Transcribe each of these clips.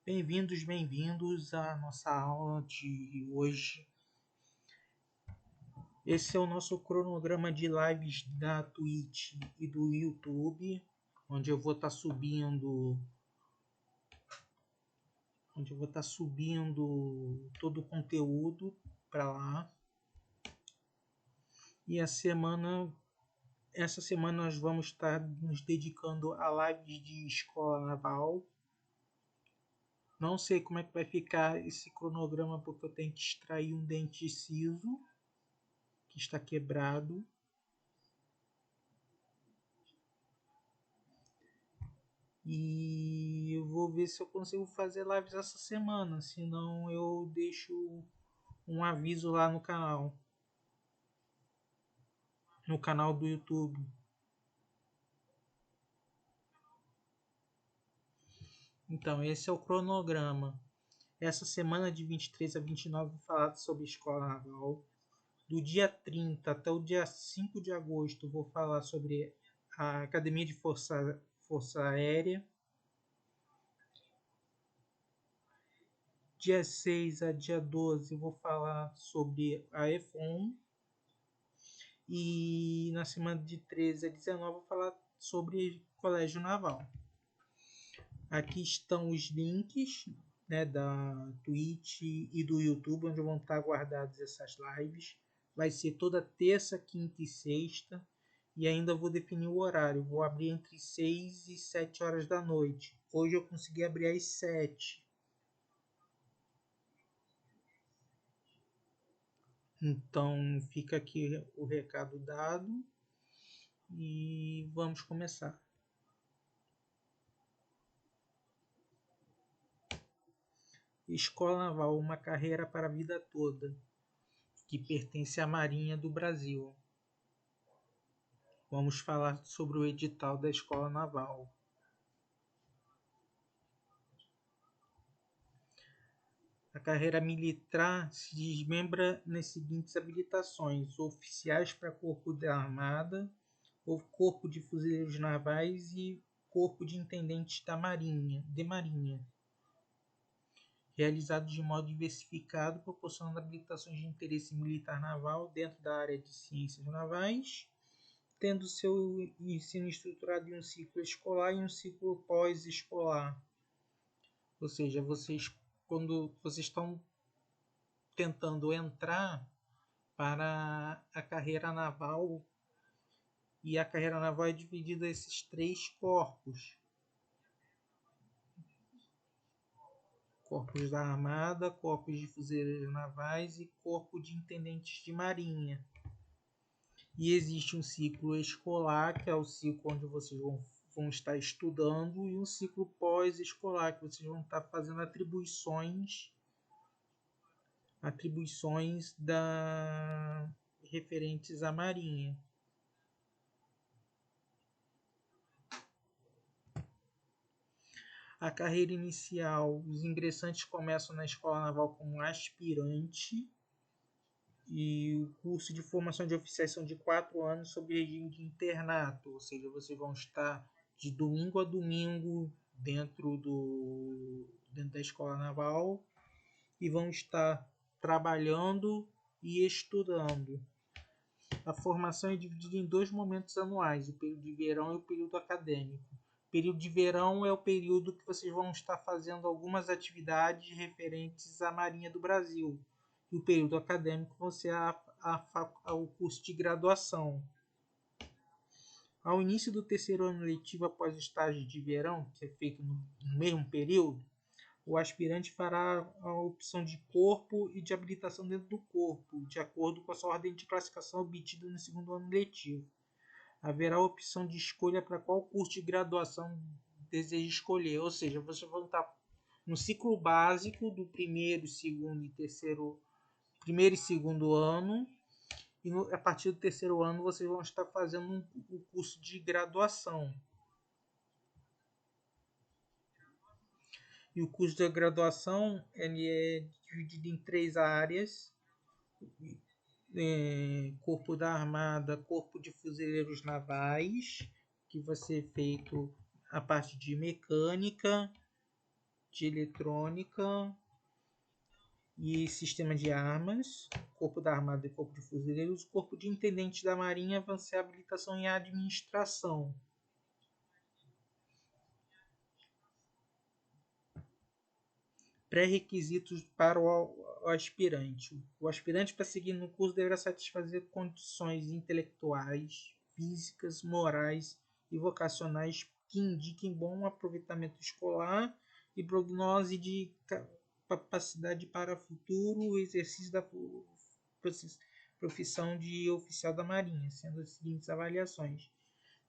Bem-vindos à nossa aula de hoje. Esse é o nosso cronograma de lives da Twitch e do YouTube, onde eu vou estar subindo todo o conteúdo para lá. E essa semana nós vamos estar nos dedicando a lives de escola naval. Não sei como é que vai ficar esse cronograma, porque eu tenho que extrair um dente ciso que está quebrado. E eu vou ver se eu consigo fazer lives essa semana, senão eu deixo um aviso lá no canal do YouTube. Então, esse é o cronograma. Essa semana de 23 a 29 vou falar sobre escola naval. Do dia 30 até o dia 5 de agosto vou falar sobre a Academia de Força Aérea. Dia 6 a dia 12 vou falar sobre a EFON. E na semana de 13 a 19 vou falar sobre Colégio Naval. Aqui estão os links, né, da Twitch e do YouTube, onde vão estar guardadas essas lives. Vai ser toda terça, quinta e sexta. E ainda vou definir o horário. Vou abrir entre 6 e 7 horas da noite. Hoje eu consegui abrir às 7. Então fica aqui o recado dado. E vamos começar. Escola Naval, uma carreira para a vida toda, que pertence à Marinha do Brasil. Vamos falar sobre o edital da Escola Naval. A carreira militar se desmembra nas seguintes habilitações: oficiais para Corpo da Armada, ou Corpo de Fuzileiros Navais e Corpo de Intendentes da Marinha, realizados de modo diversificado, proporcionando habilitações de interesse militar naval dentro da área de ciências navais, tendo seu ensino estruturado em um ciclo escolar e um ciclo pós-escolar. Ou seja, quando vocês estão tentando entrar para a carreira naval, e a carreira naval é dividida em esses 3 corpos: Corpos da Armada, Corpos de Fuzileiros Navais e Corpo de Intendentes de Marinha. E existe um ciclo escolar, que é o ciclo onde vocês vão estar estudando, e um ciclo pós-escolar, que vocês vão estar fazendo atribuições referentes à Marinha. A carreira inicial, os ingressantes começam na Escola Naval como aspirante, e o curso de formação de oficiais são de 4 anos sob regime de internato, ou seja, vocês vão estar de domingo a domingo dentro da Escola Naval e vão estar trabalhando e estudando. A formação é dividida em 2 momentos anuais: o período de verão e o período acadêmico. O período de verão é o período que vocês vão estar fazendo algumas atividades referentes à Marinha do Brasil. E o período acadêmico vai ser o curso de graduação. Ao início do terceiro ano letivo após o estágio de verão, que é feito no mesmo período, o aspirante fará a opção de corpo e de habilitação dentro do corpo, de acordo com a sua ordem de classificação obtida no segundo ano letivo. Haverá a opção de escolha para qual curso de graduação deseja escolher, ou seja, vocês vão estar no ciclo básico do primeiro, segundo e segundo ano, e a partir do terceiro ano vocês vão estar fazendo o curso de graduação. E o curso de graduação ele é dividido em 3 áreas: Corpo da Armada, Corpo de Fuzileiros Navais, que vai ser feito a parte de mecânica, de eletrônica e sistema de armas, corpo da armada e corpo de fuzileiros, corpo de intendente da marinha, avancei a habilitação em administração. Pré-requisitos para o aspirante. O aspirante, para seguir no curso, deverá satisfazer condições intelectuais, físicas, morais e vocacionais que indiquem bom aproveitamento escolar e prognose de capacidade para futuro exercício da profissão de oficial da Marinha, sendo as seguintes avaliações: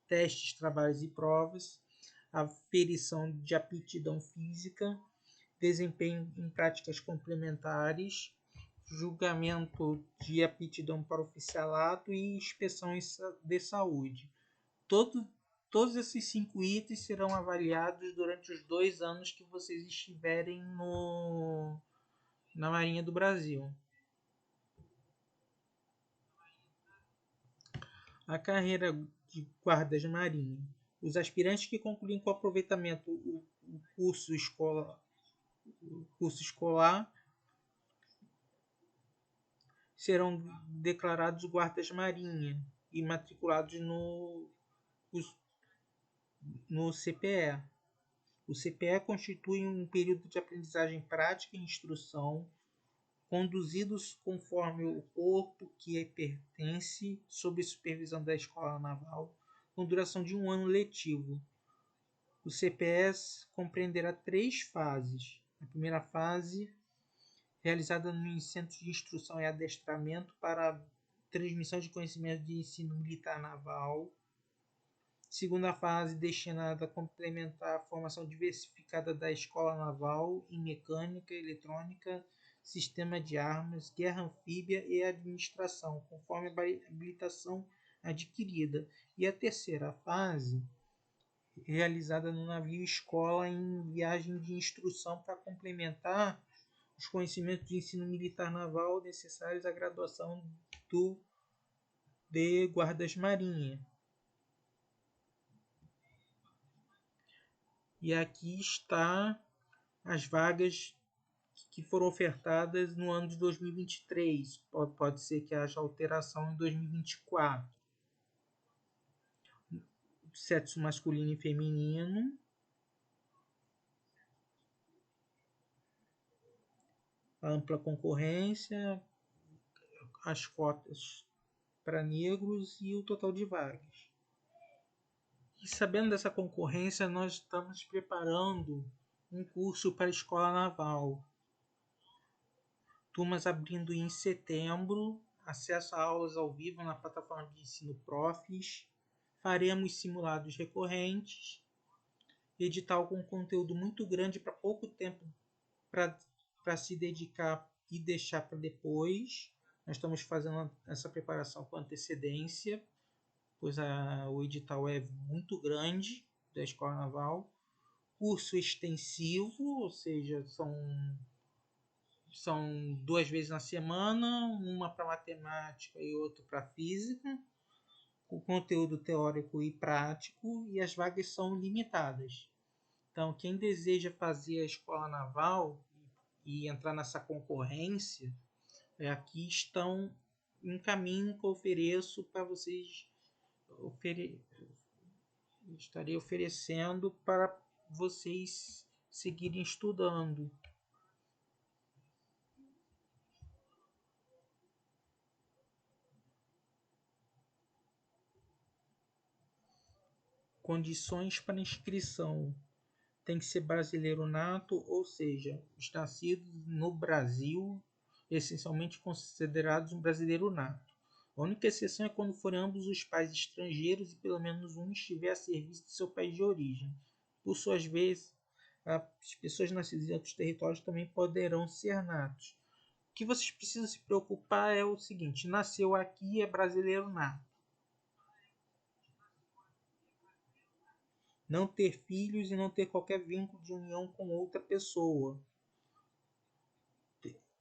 testes, trabalhos e provas, aferição de aptidão física, desempenho em práticas complementares, julgamento de aptidão para oficialato e inspeção de saúde. Todos esses 5 itens serão avaliados durante os 2 anos que vocês estiverem na Marinha do Brasil. A carreira de guardas de marinha. Os aspirantes que concluem com aproveitamento o curso escolar serão declarados guardas marinha e matriculados no CPE. O CPE constitui um período de aprendizagem prática e instrução, conduzidos conforme o corpo que pertence, sob supervisão da Escola Naval, com duração de 1 ano letivo. O CPE compreenderá 3 fases. A primeira fase, realizada nos Centros de Instrução e Adestramento para transmissão de conhecimento de ensino militar naval. Segunda fase, destinada a complementar a formação diversificada da Escola Naval em mecânica, eletrônica, sistema de armas, guerra anfíbia e administração, conforme a habilitação adquirida. E a terceira fase, realizada no navio escola em viagem de instrução para complementar os conhecimentos de ensino militar naval necessários à graduação de guardas-marinha. E aqui está as vagas que foram ofertadas no ano de 2023. Pode ser que haja alteração em 2024. Sexo masculino e feminino. A ampla concorrência, as cotas para negros e o total de vagas. E sabendo dessa concorrência, nós estamos preparando um curso para a Escola Naval. Turmas abrindo em setembro, acesso a aulas ao vivo na plataforma de ensino Profis, faremos simulados recorrentes, edital com conteúdo muito grande para pouco tempo para se dedicar e deixar para depois. Nós estamos fazendo essa preparação com antecedência, pois o edital é muito grande da Escola Naval. Curso extensivo, ou seja, são 2 vezes na semana, uma para matemática e outra para física, com conteúdo teórico e prático, e as vagas são limitadas. Então, quem deseja fazer a Escola Naval e entrar nessa concorrência, aqui estão um caminho que eu ofereço para vocês. Estarei oferecendo para vocês seguirem estudando. Condições para inscrição. Tem que ser brasileiro nato, ou seja, os nascidos no Brasil, essencialmente considerados um brasileiro nato. A única exceção é quando forem ambos os pais estrangeiros e pelo menos um estiver a serviço de seu país de origem. Por sua vez, as pessoas nascidas em outros territórios também poderão ser natos. O que vocês precisam se preocupar é o seguinte: nasceu aqui, é brasileiro nato. Não ter filhos e não ter qualquer vínculo de união com outra pessoa.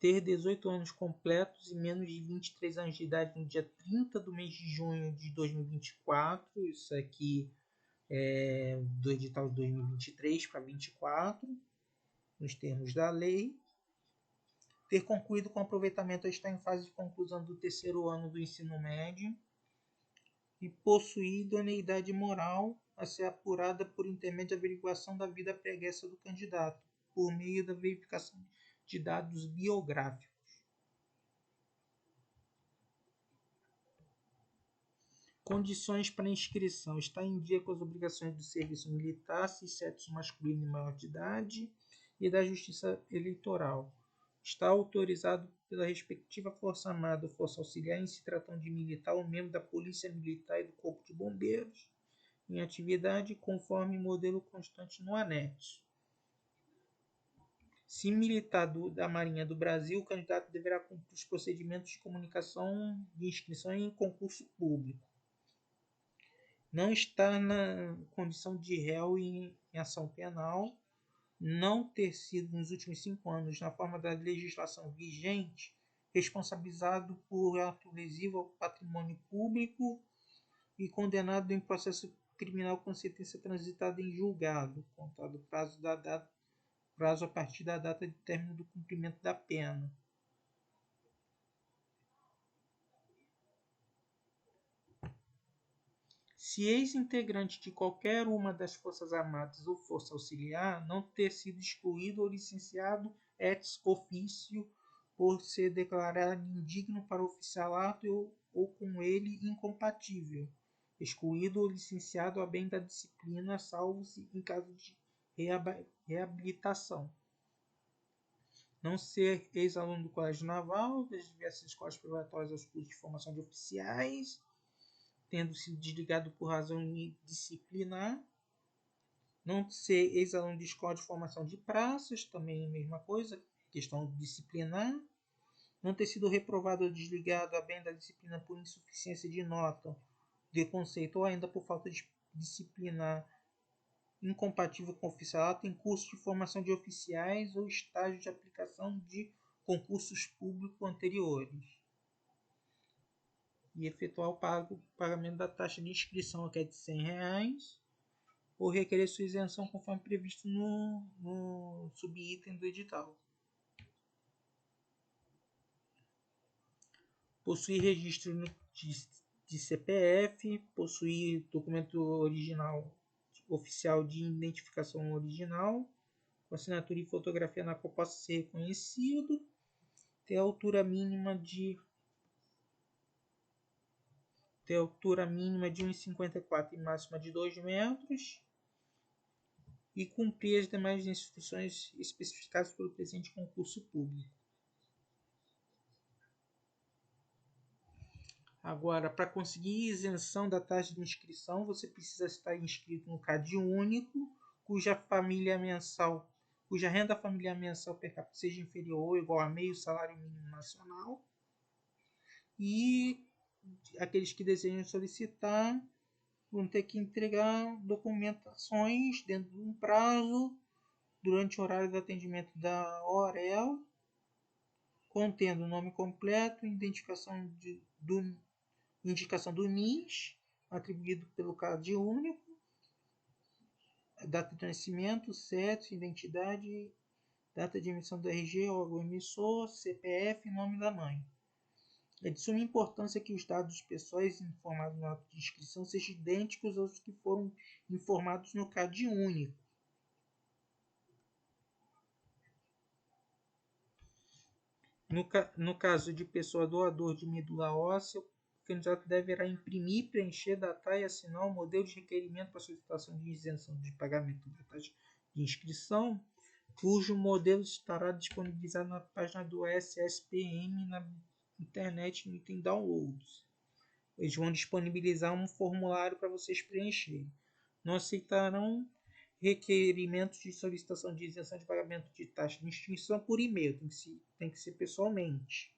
Ter 18 anos completos e menos de 23 anos de idade no dia 30 do mês de junho de 2024. Isso aqui é do edital de 2023 para 24. nos termos da lei, ter concluído com aproveitamento ou estar em fase de conclusão do terceiro ano do ensino médio e possuir idoneidade moral a ser apurada por intermédio de averiguação da vida pregressa do candidato, por meio da verificação de dados biográficos. Condições para inscrição. Está em dia com as obrigações do serviço militar, se sexo masculino e maior de idade, e da justiça eleitoral. Está autorizado pela respectiva Força Armada ou Força Auxiliar em se tratando de militar ou membro da Polícia Militar e do Corpo de Bombeiros, em atividade conforme modelo constante no anexo. Se militar da Marinha do Brasil, o candidato deverá cumprir os procedimentos de comunicação de inscrição em concurso público. Não está na condição de réu em ação penal, não ter sido nos últimos 5 anos, na forma da legislação vigente, responsabilizado por ato lesivo ao patrimônio público e condenado em processo criminal com sentença transitada em julgado, contado o prazo a partir da data de término do cumprimento da pena. Se ex-integrante de qualquer uma das Forças Armadas ou Força Auxiliar, não ter sido excluído ou licenciado ex officio por ser declarado indigno para o oficialato ou com ele incompatível, excluído ou licenciado a bem da disciplina, salvo-se em caso de reabilitação. Não ser ex-aluno do Colégio Naval, das diversas escolas preparatórias aos cursos de formação de oficiais, tendo sido desligado por razão disciplinar. Não ser ex-aluno de escola de formação de praças, também a mesma coisa, questão disciplinar. Não ter sido reprovado ou desligado a bem da disciplina por insuficiência de nota, de conceito ou ainda por falta de disciplinar incompatível com o oficialato em curso de formação de oficiais ou estágio de aplicação de concursos públicos anteriores. E efetuar o pagamento da taxa de inscrição, que é de R$ 100, ou requerer sua isenção conforme previsto no subitem do edital. Possuir registro de CPF, possuir documento original oficial de identificação original, com assinatura e fotografia na qual possa ser reconhecido, ter altura mínima de 1,54 m e máxima de 2 metros, e cumprir as demais instruções especificadas pelo presente concurso público. Agora, para conseguir isenção da taxa de inscrição, você precisa estar inscrito no CAD único, cuja renda familiar mensal per capita seja inferior ou igual a meio salário mínimo nacional, e aqueles que desejam solicitar vão ter que entregar documentações dentro de um prazo durante o horário de atendimento da OREL, contendo o nome completo, indicação do NIS, atribuído pelo CAD único, data de nascimento, sexo, identidade, data de emissão do RG, órgão emissor, CPF e nome da mãe. É de suma importância que os dados pessoais informados no ato de inscrição sejam idênticos aos que foram informados no CAD único. No caso de pessoa doador de medula óssea, o candidato deverá imprimir, preencher, datar e assinar o modelo de requerimento para solicitação de isenção de pagamento da taxa de inscrição, cujo modelo estará disponibilizado na página do SSPM na internet no item downloads. Eles vão disponibilizar um formulário para vocês preencherem. Não aceitarão requerimentos de solicitação de isenção de pagamento de taxa de inscrição por e-mail, tem que ser pessoalmente.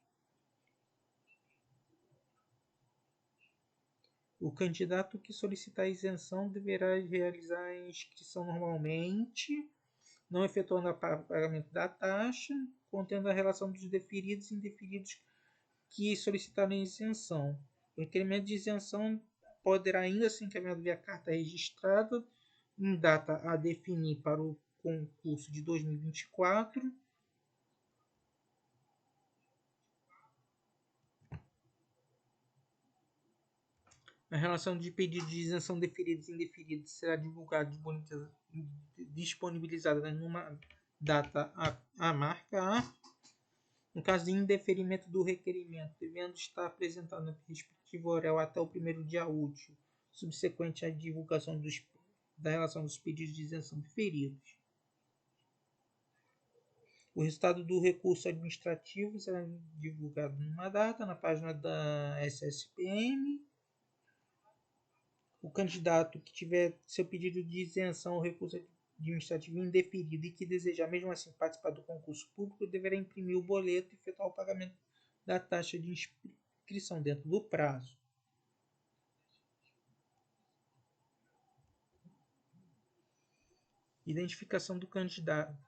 O candidato que solicitar a isenção deverá realizar a inscrição normalmente, não efetuando o pagamento da taxa, contendo a relação dos deferidos e indeferidos que solicitaram a isenção. O requerimento de isenção poderá ainda ser encaminhado via carta registrada em data a definir para o concurso de 2024. A relação de pedidos de isenção deferidos e indeferidos será divulgada e disponibilizada numa data a marca A. No caso de indeferimento do requerimento, devendo estar apresentado no respectivo oral até o primeiro dia útil, subsequente à divulgação da relação dos pedidos de isenção deferidos. O resultado do recurso administrativo será divulgado numa data na página da SSPM. O candidato que tiver seu pedido de isenção ou recurso administrativo indeferido e que desejar mesmo assim participar do concurso público deverá imprimir o boleto e efetuar o pagamento da taxa de inscrição dentro do prazo. Identificação do candidato.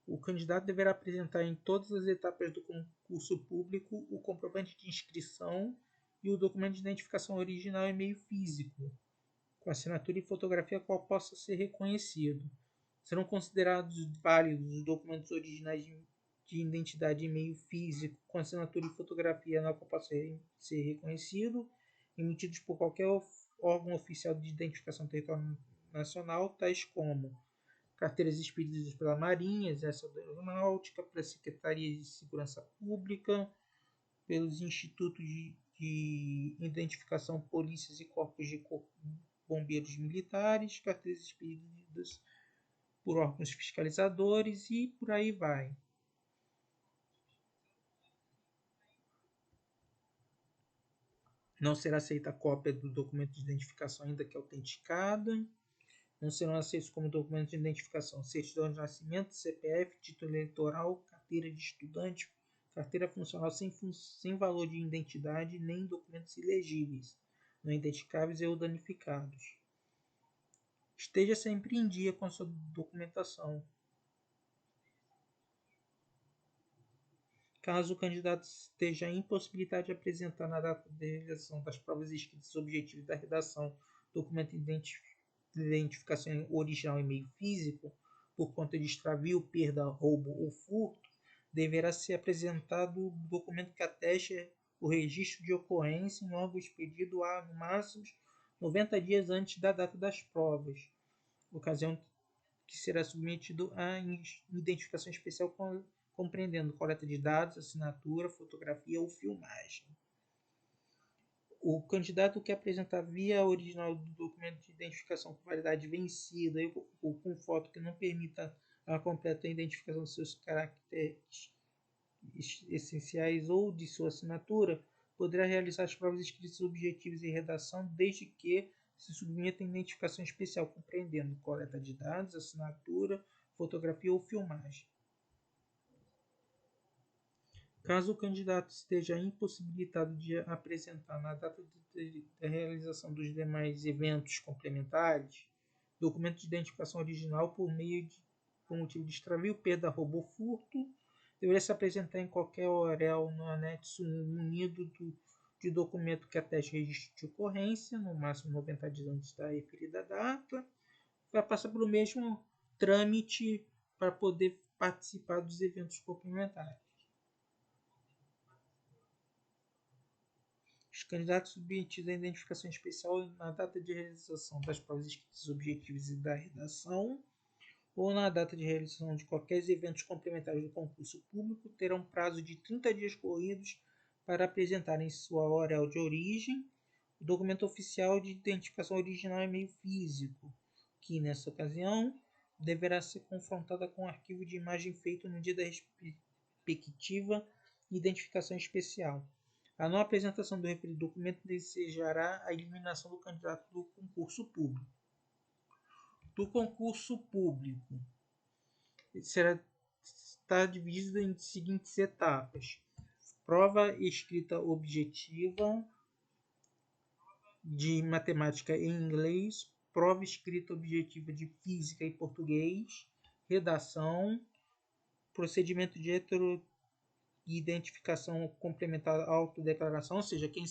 O candidato deverá apresentar em todas as etapas do concurso público o comprovante de inscrição e o documento de identificação original e meio físico, com assinatura e fotografia qual possa ser reconhecido. Serão considerados válidos os documentos originais de identidade e meio físico, com assinatura e fotografia na qual possa ser reconhecido, emitidos por qualquer órgão oficial de identificação territorial nacional, tais como carteiras expedidas pela Marinha, Exército Aeronáutica, pela Secretaria de Segurança Pública, pelos institutos de identificação, polícias e corpos de bombeiros militares, carteiras expedidas por órgãos fiscalizadores e por aí vai. Não será aceita a cópia do documento de identificação ainda que autenticada. Não serão aceitos como documento de identificação certidão de nascimento, CPF, título eleitoral, carteira de estudante, carteira funcional sem valor de identidade, nem documentos ilegíveis, não identificáveis ou danificados. Esteja sempre em dia com a sua documentação. Caso o candidato esteja impossibilitado de apresentar na data de realização das provas escritas objetivos da redação documento de identificação original e meio físico, por conta de extravio, perda, roubo ou furto, deverá ser apresentado o documento que ateste o registro de ocorrência em órgão expedido há, no máximo, 90 dias antes da data das provas, ocasião que será submetido à identificação especial compreendendo coleta de dados, assinatura, fotografia ou filmagem. O candidato que apresentar via original do documento de identificação com validade vencida ou com foto que não permita a completa identificação de seus caracteres essenciais ou de sua assinatura, poderá realizar as provas escritas objetivas e redação desde que se submeta a identificação especial compreendendo coleta de dados, assinatura, fotografia ou filmagem. Caso o candidato esteja impossibilitado de apresentar na data da realização dos demais eventos complementares, documento de identificação original por motivo de extravio, perda, roubo ou furto, deverá se apresentar em qualquer oral no anexo munido de documento que ateste registro de ocorrência, no máximo 90 dias antes da referida data, vai passar pelo mesmo trâmite para poder participar dos eventos complementares. Os candidatos submetidos à identificação especial na data de realização das provas escritas objetivas e da redação, ou na data de realização de qualquer eventos complementares do concurso público, terão prazo de 30 dias corridos para apresentar em sua oral de origem o documento oficial de identificação original e meio físico, que, nessa ocasião, deverá ser confrontada com o arquivo de imagem feito no dia da respectiva identificação especial. A não apresentação do referido documento desejará a eliminação do candidato do concurso público. Do concurso público está dividido em seguintes etapas: prova escrita objetiva de matemática e inglês, prova escrita objetiva de física e português, redação, procedimento de identificação complementar à autodeclaração, ou seja, quem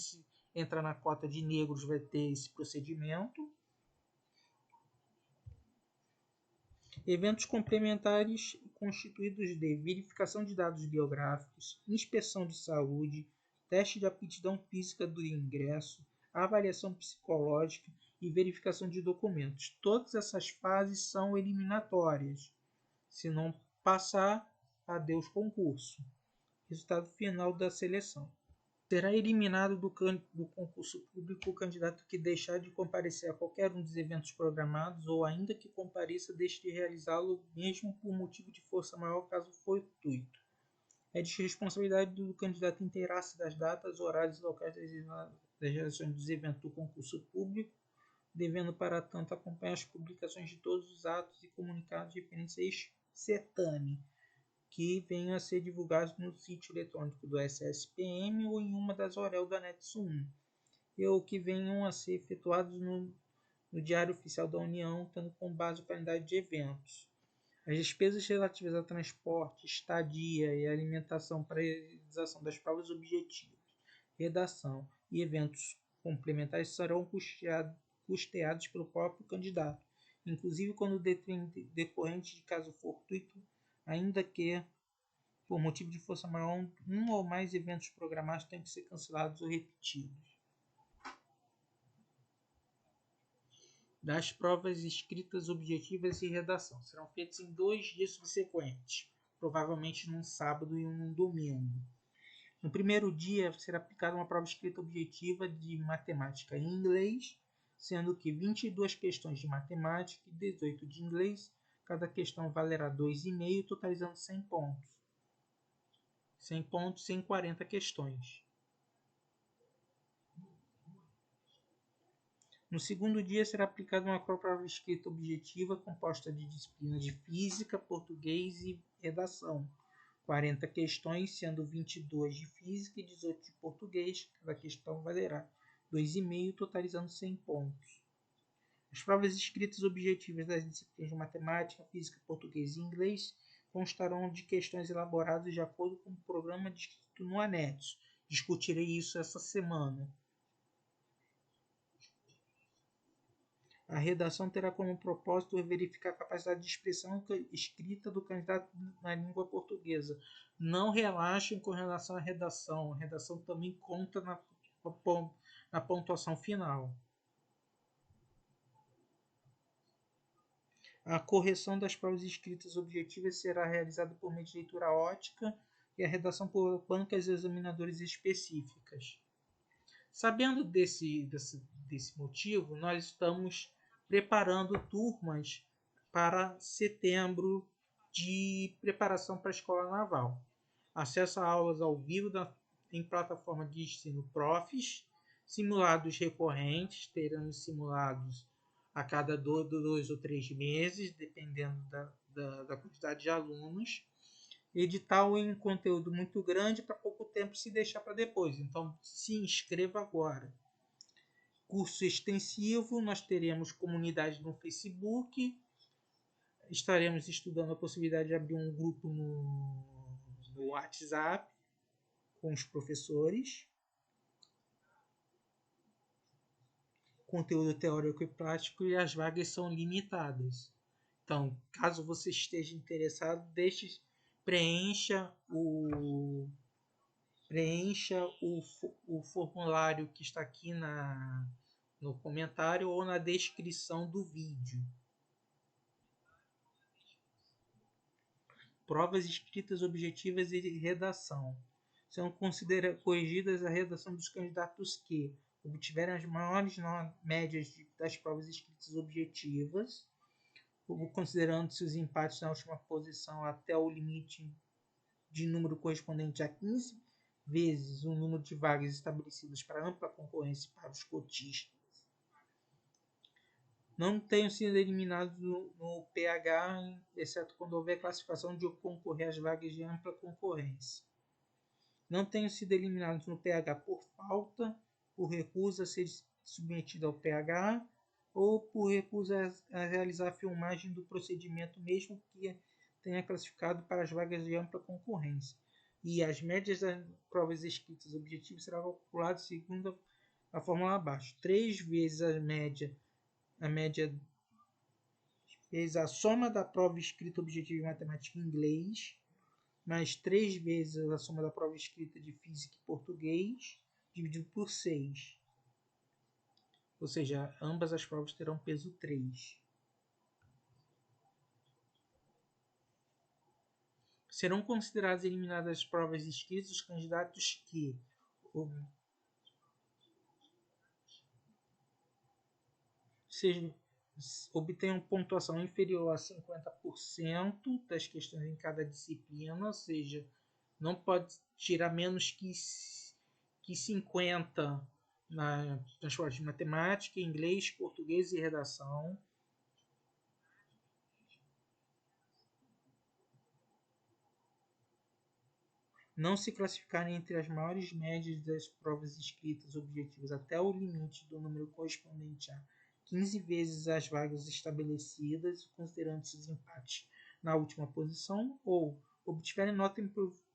entra na cota de negros vai ter esse procedimento. Eventos complementares constituídos de verificação de dados biográficos, inspeção de saúde, teste de aptidão física do ingresso, avaliação psicológica e verificação de documentos. Todas essas fases são eliminatórias. Se não passar, adeus concurso. Resultado final da seleção. Será eliminado do concurso público o candidato que deixar de comparecer a qualquer um dos eventos programados ou ainda que compareça deixe de realizá-lo mesmo por motivo de força maior caso fortuito. É de responsabilidade do candidato inteirar-se das datas, horários e locais das realizações dos eventos do concurso público, devendo para tanto acompanhar as publicações de todos os atos e comunicados referentes a este certame, que venham a ser divulgados no sítio eletrônico do SSPM ou em uma das OREL do anexo 1, ou que venham a ser efetuados no Diário Oficial da União, tendo como base o calendário de eventos. As despesas relativas a transporte, estadia e alimentação para a realização das provas objetivas, redação e eventos complementares serão custeados pelo próprio candidato, inclusive quando decorrente de caso fortuito, ainda que, por motivo de força maior, um ou mais eventos programados tenham que ser cancelados ou repetidos. Das provas escritas, objetivas e redação serão feitas em 2 dias subsequentes, provavelmente num sábado e num domingo. No primeiro dia será aplicada uma prova escrita objetiva de matemática em inglês, sendo que 22 questões de matemática e 18 de inglês. Cada questão valerá 2,5, totalizando 100 pontos. 100 pontos em 40 questões. No segundo dia será aplicada uma prova escrita objetiva composta de disciplinas de física, português e redação. 40 questões, sendo 22 de física e 18 de português. Cada questão valerá 2,5, totalizando 100 pontos. As provas escritas objetivas das disciplinas de matemática, física, português e inglês constarão de questões elaboradas de acordo com o programa descrito no anexo. Discutirei isso essa semana. A redação terá como propósito verificar a capacidade de expressão escrita do candidato na língua portuguesa. Não relaxem com relação à redação. A redação também conta na pontuação final. A correção das provas escritas objetivas será realizada por meio de leitura ótica e a redação por bancas examinadores específicas. Sabendo desse motivo, nós estamos preparando turmas para setembro de preparação para a Escola Naval. Acesso a aulas ao vivo em plataforma de ensino Profis, simulados recorrentes, teremos simulados a cada 2 ou 3 meses, dependendo da quantidade de alunos. Edital em conteúdo muito grande para pouco tempo se deixar para depois, então se inscreva agora. Curso extensivo, nós teremos comunidade no Facebook, estaremos estudando a possibilidade de abrir um grupo no WhatsApp com os professores. Conteúdo teórico e prático e as vagas são limitadas. Então, caso você esteja interessado, preencha o formulário que está aqui no comentário ou na descrição do vídeo. Provas escritas objetivas e redação. São corrigidas a redação dos candidatos que obtiverem as maiores médias das provas escritas objetivas, considerando-se os empates na última posição até o limite de número correspondente a 15 vezes o número de vagas estabelecidas para ampla concorrência para os cotistas. Não tenham sido eliminados no PH, exceto quando houver classificação de concorrer às vagas de ampla concorrência. Não tenham sido eliminados no PH por falta, por recusa a ser submetido ao PH ou por recusa a realizar a filmagem do procedimento, mesmo que tenha classificado para as vagas de ampla concorrência. E as médias das provas escritas objetivas serão calculadas segundo a fórmula abaixo. 3 vezes a média vezes a soma da prova escrita objetiva em matemática e inglês, mais 3 vezes a soma da prova escrita de física e português, dividido por 6. Ou seja, ambas as provas terão peso 3. Serão consideradas eliminadas as provas escritas os candidatos que obtenham pontuação inferior a 50% das questões em cada disciplina, ou seja, não pode tirar menos que 50 nas provas de matemática, inglês, português e redação. Não se classificarem entre as maiores médias das provas escritas objetivas até o limite do número correspondente a 15 vezes as vagas estabelecidas, considerando esses empates na última posição, ou obtiverem nota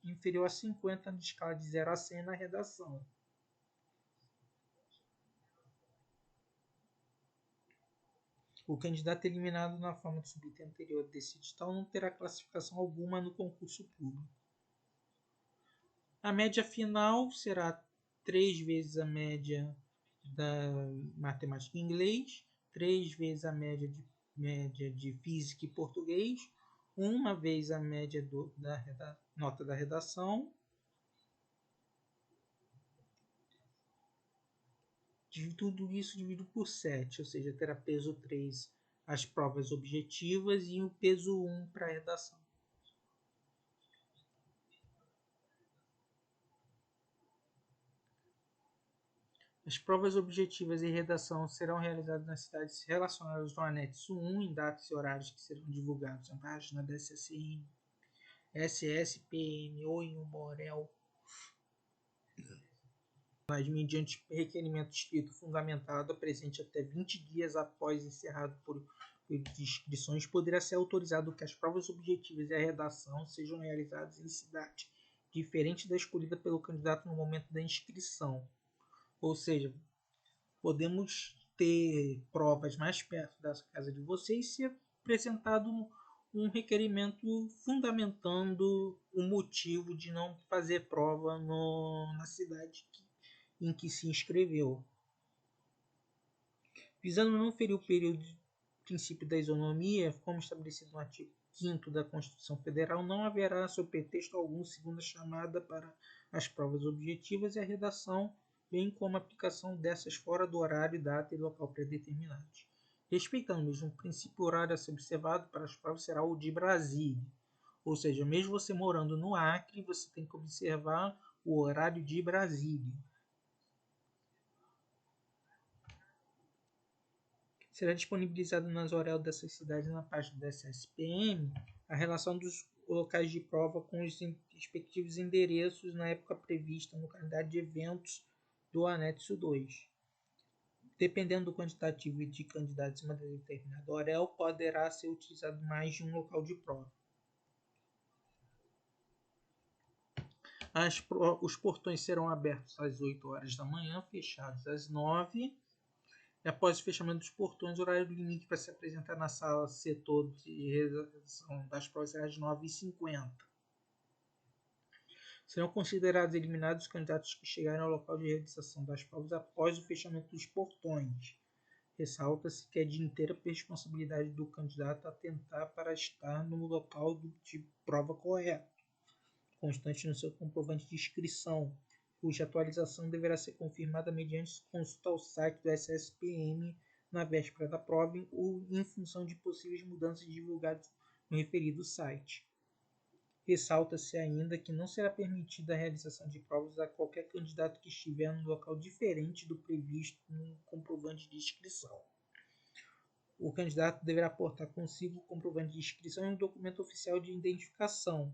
inferior a 50 na escala de 0 a 100 na redação. O candidato eliminado na forma do subitem anterior desse edital não terá classificação alguma no concurso público. A média final será 3 vezes a média da matemática e inglês, 3 vezes a média de física e português, uma vez a média da nota da redação, tudo isso dividido por 7, ou seja, terá peso 3 as provas objetivas e o peso 1 para a redação. As provas objetivas e redação serão realizadas nas cidades relacionadas no anexo 1, em datas e horários que serão divulgados na página da SSM, SSPM ou em Umorel, mediante requerimento escrito fundamentado presente até 20 dias após encerrado por inscrições, poderá ser autorizado que as provas objetivas e a redação sejam realizadas em cidade diferente da escolhida pelo candidato no momento da inscrição. Ou seja, podemos ter provas mais perto da casa de vocês se apresentado um requerimento fundamentando o motivo de não fazer prova na cidade em que se inscreveu. Visando não ferir o período de princípio da isonomia, como estabelecido no artigo 5º da Constituição Federal, não haverá, sob pretexto algum, segunda chamada para as provas objetivas e a redação, bem como a aplicação dessas fora do horário, data e local predeterminados. Respeitando o mesmo princípio, o horário a ser observado para as provas será o de Brasília. Ou seja, mesmo você morando no Acre, você tem que observar o horário de Brasília. Será disponibilizado nas OREL dessas cidades na página da SSPM a relação dos locais de prova com os respectivos endereços na época prevista no calendário de eventos do anexo 2. Dependendo do quantitativo de candidatos em uma determinada OREL, poderá ser utilizado mais de um local de prova. Os portões serão abertos às 8 horas da manhã, fechados às 9. E após o fechamento dos portões, o horário limite para se apresentar na sala setor de realização das provas será às 9h50. Serão considerados eliminados os candidatos que chegarem ao local de realização das provas após o fechamento dos portões. Ressalta-se que é de inteira responsabilidade do candidato atentar para estar no local de prova correto, constante no seu comprovante de inscrição, cuja atualização deverá ser confirmada mediante consulta ao site do SSPM na véspera da prova ou em função de possíveis mudanças divulgadas no referido site. Ressalta-se ainda que não será permitida a realização de provas a qualquer candidato que estiver no local diferente do previsto no comprovante de inscrição. O candidato deverá portar consigo o comprovante de inscrição e um documento oficial de identificação,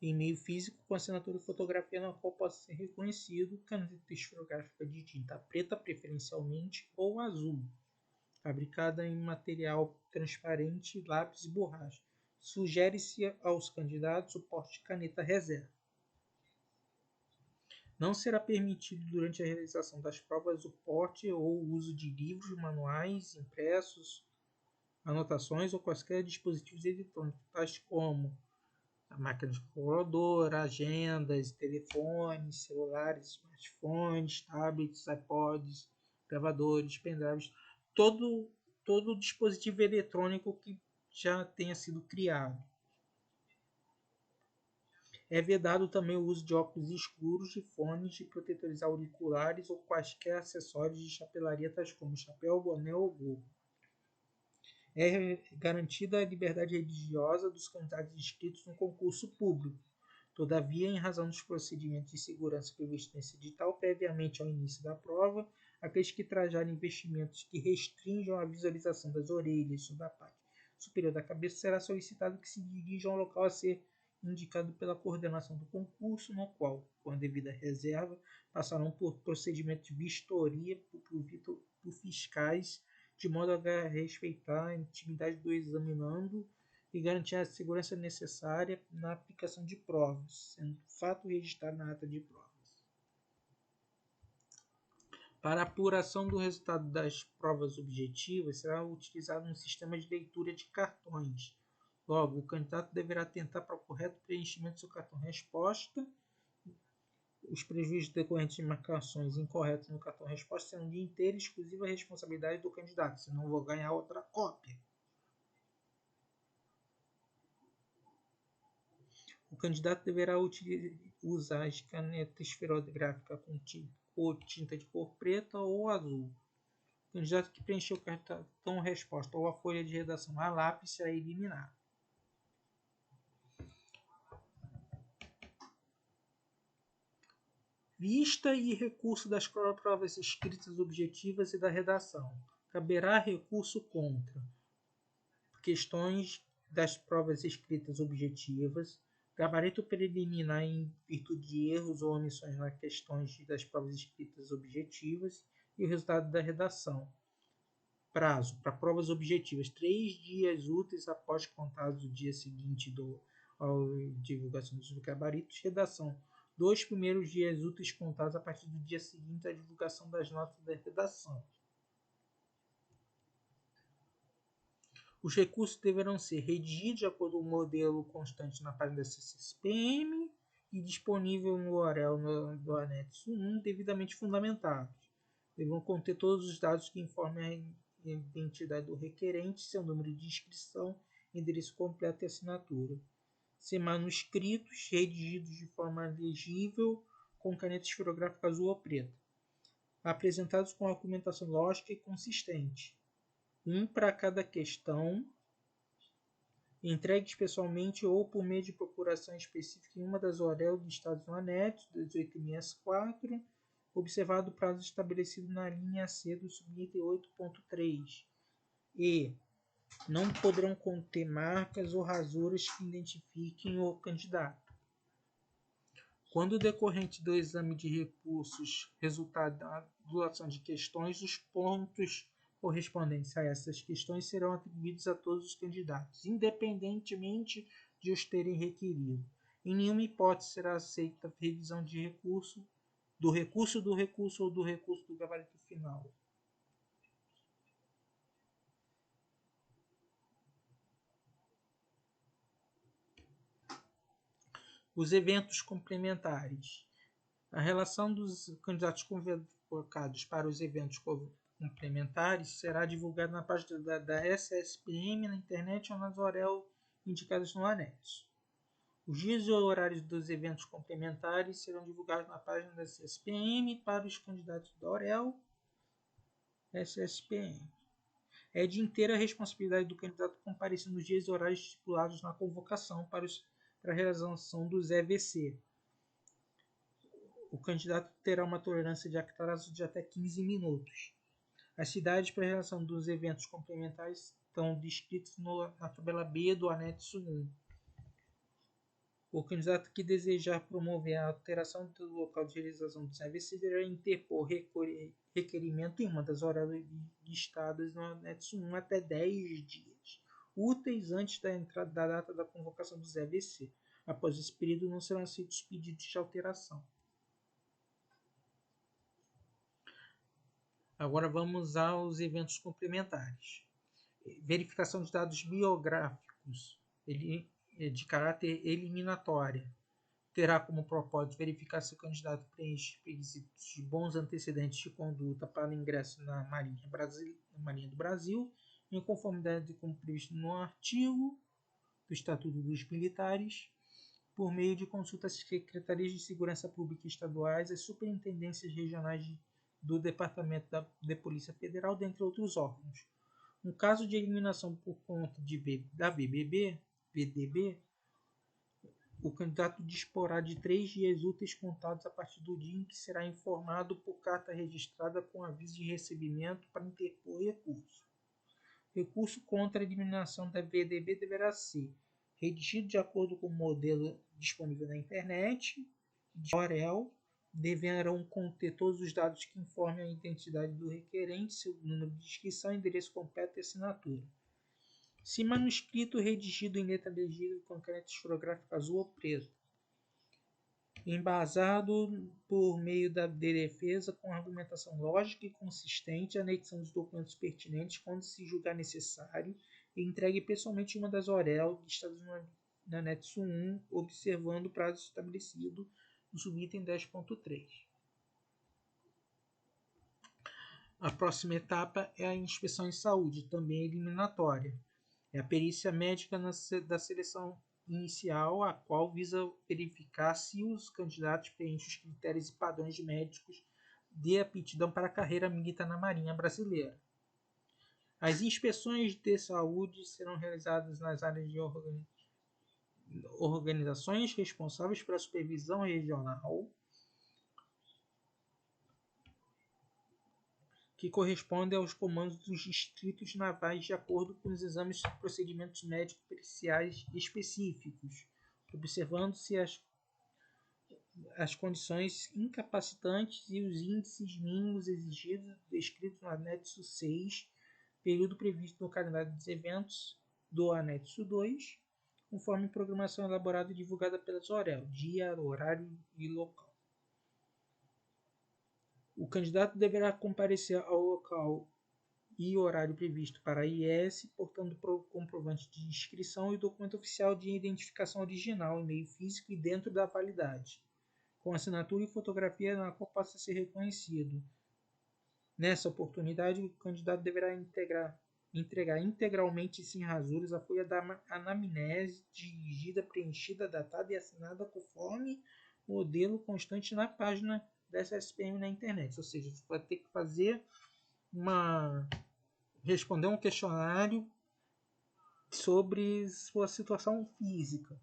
em meio físico com assinatura e fotografia na qual possa ser reconhecido, caneta esferográfica de tinta preta preferencialmente ou azul, fabricada em material transparente, lápis e borracha. Sugere-se aos candidatos o porte de caneta reserva. Não será permitido durante a realização das provas o porte ou o uso de livros, manuais impressos anotações ou quaisquer dispositivos eletrônicos, tais como a máquina de calculadora, agendas, telefones, celulares, smartphones, tablets, iPods, gravadores, pendrives, todo dispositivo eletrônico que já tenha sido criado. É vedado também o uso de óculos escuros, de fones, de protetores auriculares ou quaisquer acessórios de chapelaria, tais como chapéu, boné ou gorro. É garantida a liberdade religiosa dos candidatos inscritos no concurso público. Todavia, em razão dos procedimentos de segurança previstos nesse edital, previamente ao início da prova, aqueles que trajarem investimentos que restringam a visualização das orelhas sobre a parte superior da cabeça, será solicitado que se dirijam ao local a ser indicado pela coordenação do concurso, no qual, com a devida reserva, passarão por procedimento de vistoria por fiscais, de modo a respeitar a intimidade do examinando e garantir a segurança necessária na aplicação de provas, sendo fato registrado na ata de provas. Para a apuração do resultado das provas objetivas, será utilizado um sistema de leitura de cartões. Logo, o candidato deverá atentar para o correto preenchimento do seu cartão-resposta. Os prejuízos decorrentes de marcações incorretas no cartão-resposta serão de inteira e exclusiva responsabilidade do candidato, senão vou ganhar outra cópia. O candidato deverá usar as canetas esferográficas com tinta de cor preta ou azul. O candidato que preencheu o cartão-resposta ou a folha de redação a lápis será eliminado. Vista e recurso das provas escritas objetivas e da redação. Caberá recurso contra questões das provas escritas objetivas, gabarito preliminar em virtude de erros ou omissões nas questões das provas escritas objetivas e o resultado da redação. Prazo para provas objetivas: 3 dias úteis após contados o dia seguinte à divulgação dos gabaritos. Redação: 2 primeiros dias úteis contados a partir do dia seguinte à divulgação das notas da redação. Os recursos deverão ser redigidos de acordo com o modelo constante na página da CCSPM e disponível no URL do anexo 1, devidamente fundamentados. Deverão conter todos os dados que informem a identidade do requerente, seu número de inscrição, endereço completo e assinatura. Ser manuscritos, redigidos de forma legível, com caneta esferográfica azul ou preta. Apresentados com argumentação lógica e consistente. Um para cada questão, entregues pessoalmente ou por meio de procuração específica em uma das URLs listadas no anexo 1864, observado o prazo estabelecido na linha C do subitem 8.3, e não poderão conter marcas ou rasuras que identifiquem o candidato. Quando decorrente do exame de recursos resultar da doação de questões, os pontos correspondentes a essas questões serão atribuídos a todos os candidatos, independentemente de os terem requerido. Em nenhuma hipótese será aceita a revisão de recurso ou do recurso do gabarito final. Os eventos complementares. A relação dos candidatos convocados para os eventos complementares será divulgada na página da SSPM, na internet ou nas URL indicadas no anexo. Os dias e horários dos eventos complementares serão divulgados na página da SSPM para os candidatos da URL SSPM. É de inteira responsabilidade do candidato comparecer nos dias e horários estipulados na convocação para a realização dos EVC. O candidato terá uma tolerância de atraso de até 15 minutos. As cidades para a realização dos eventos complementares estão descritas na tabela B do anexo 1. O candidato que desejar promover a alteração do local de realização do EVC deverá interpor requerimento em uma das horas listadas no anexo 1 até 10 dias úteis antes da entrada da data da convocação do EVC. Após esse período, não serão aceitos pedidos de alteração. Agora vamos aos eventos complementares. verificação de dados biográficos de caráter eliminatória. Terá como propósito verificar se o candidato preenche requisitos de bons antecedentes de conduta para ingresso na Marinha do Brasil, em conformidade com o previsto no artigo do Estatuto dos Militares, por meio de consultas às secretarias de segurança pública estaduais, às superintendências regionais do Departamento da Polícia Federal, dentre outros órgãos. No caso de eliminação por conta da VDB, o candidato disporá de 3 dias úteis contados a partir do dia em que será informado por carta registrada com aviso de recebimento para interpor recurso. Recurso contra a eliminação da VDB deverá ser redigido de acordo com o modelo disponível na internet, de OREL, deverão conter todos os dados que informem a identidade do requerente, seu número de inscrição, endereço completo e assinatura. Se manuscrito redigido em letra legível com caneta esferográfica azul ou preta, embasado por meio da defesa com argumentação lógica e consistente, anexando os documentos pertinentes quando se julgar necessário e entregue pessoalmente uma das OREL listadas no anexo 1, observando o prazo estabelecido no subitem 10.3. A próxima etapa é a inspeção de saúde, também eliminatória. É a perícia médica da seleção inicial, a qual visa verificar se os candidatos preenchem os critérios e padrões médicos de aptidão para a carreira militar na Marinha Brasileira. As inspeções de saúde serão realizadas nas áreas de organizações responsáveis pela supervisão regional, que correspondem aos comandos dos distritos navais de acordo com os exames e procedimentos médicos periciais específicos, observando-se as condições incapacitantes e os índices mínimos exigidos descritos no anexo 6, período previsto no calendário dos eventos do anexo 2, conforme programação elaborada e divulgada pelas OREL, dia, horário e local. O candidato deverá comparecer ao local e horário previsto para a IS, portando comprovante de inscrição e documento oficial de identificação original em meio físico e dentro da validade, com assinatura e fotografia na qual possa ser reconhecido. Nessa oportunidade, o candidato deverá entregar integralmente e sem rasuras a folha da anamnese dirigida, preenchida, datada e assinada conforme modelo constante na página dessa SPM na internet. Ou seja, você vai ter que responder um questionário sobre sua situação física.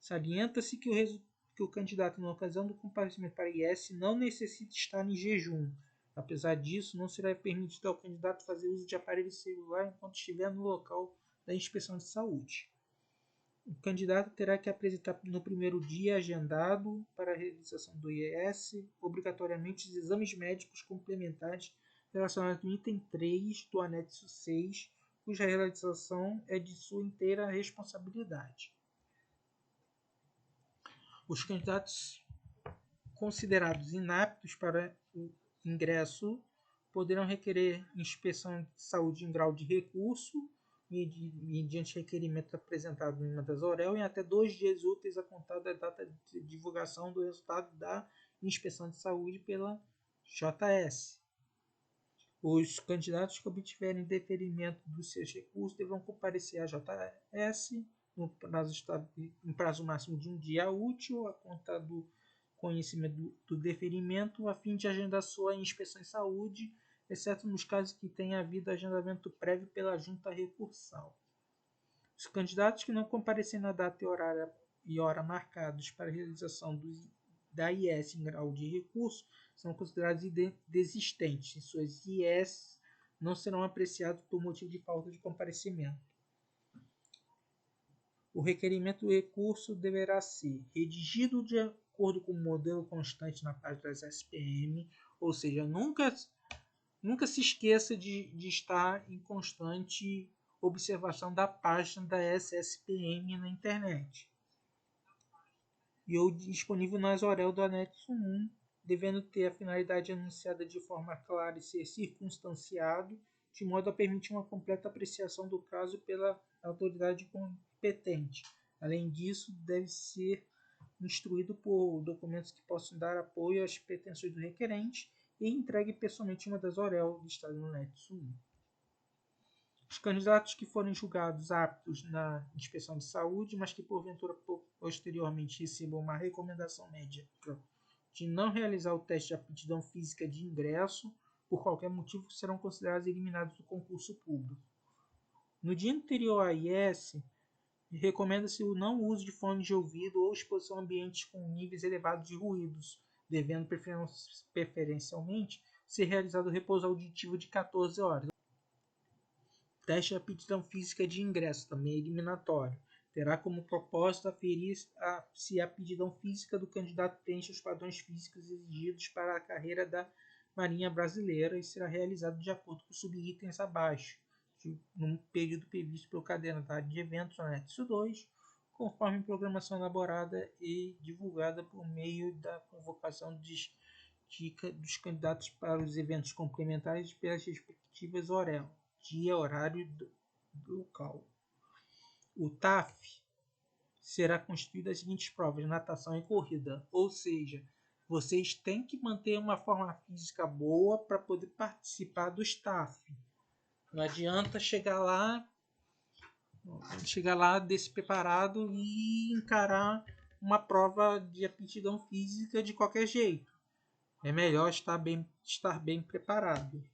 Salienta-se que o candidato, na ocasião do comparecimento para a IS, não necessita estar em jejum. Apesar disso, não será permitido ao candidato fazer uso de aparelho celular enquanto estiver no local da inspeção de saúde. O candidato terá que apresentar no primeiro dia agendado para a realização do IS, obrigatoriamente os exames médicos complementares relacionados no item 3 do anexo 6, cuja realização é de sua inteira responsabilidade. Os candidatos considerados inaptos para o ingresso poderão requerer inspeção de saúde em grau de recurso, mediante requerimento apresentado em uma das OREL, em até 2 dias úteis a contar da data de divulgação do resultado da inspeção de saúde pela JS. Os candidatos que obtiverem deferimento dos seus recursos deverão comparecer à JS em prazo máximo de 1 dia útil a contar do conhecimento do deferimento, a fim de agendar sua inspeção de saúde, exceto nos casos que tenha havido agendamento prévio pela junta recursal. Os candidatos que não comparecerem na data e hora marcados para a realização da IS em grau de recurso são considerados desistentes, e suas IS não serão apreciados por motivo de falta de comparecimento. O requerimento do recurso deverá ser redigido de acordo com o modelo constante na página das SPM, ou seja, nunca se esqueça de estar em constante observação da página da SSPM na internet. E ou disponível nas OREL do anexo 1, devendo ter a finalidade anunciada de forma clara e ser circunstanciado, de modo a permitir uma completa apreciação do caso pela autoridade competente. Além disso, deve ser instruído por documentos que possam dar apoio às pretensões do requerente e entregue pessoalmente uma das auréolas listadas no anexo 1. Os candidatos que forem julgados aptos na inspeção de saúde, mas que porventura posteriormente recebam uma recomendação médica de não realizar o teste de aptidão física de ingresso, por qualquer motivo, serão considerados eliminados do concurso público. No dia anterior à IS, recomenda-se o não uso de fones de ouvido ou exposição a ambientes com níveis elevados de ruídos, devendo preferencialmente ser realizado o repouso auditivo de 14 horas. O teste de aptidão física de ingresso, também é eliminatório, terá como propósito aferir se a aptidão física do candidato preenche os padrões físicos exigidos para a carreira da Marinha Brasileira e será realizado de acordo com os subitens abaixo, num período previsto pelo calendário de eventos anexo 2, conforme programação elaborada e divulgada por meio da convocação dos candidatos para os eventos complementares pelas respectivas auréolas, dia, horário do local. O TAF será constituído das seguintes provas: natação e corrida, ou seja, vocês têm que manter uma forma física boa para poder participar do TAF. Não adianta chegar lá despreparado e encarar uma prova de aptidão física de qualquer jeito. É melhor estar bem preparado.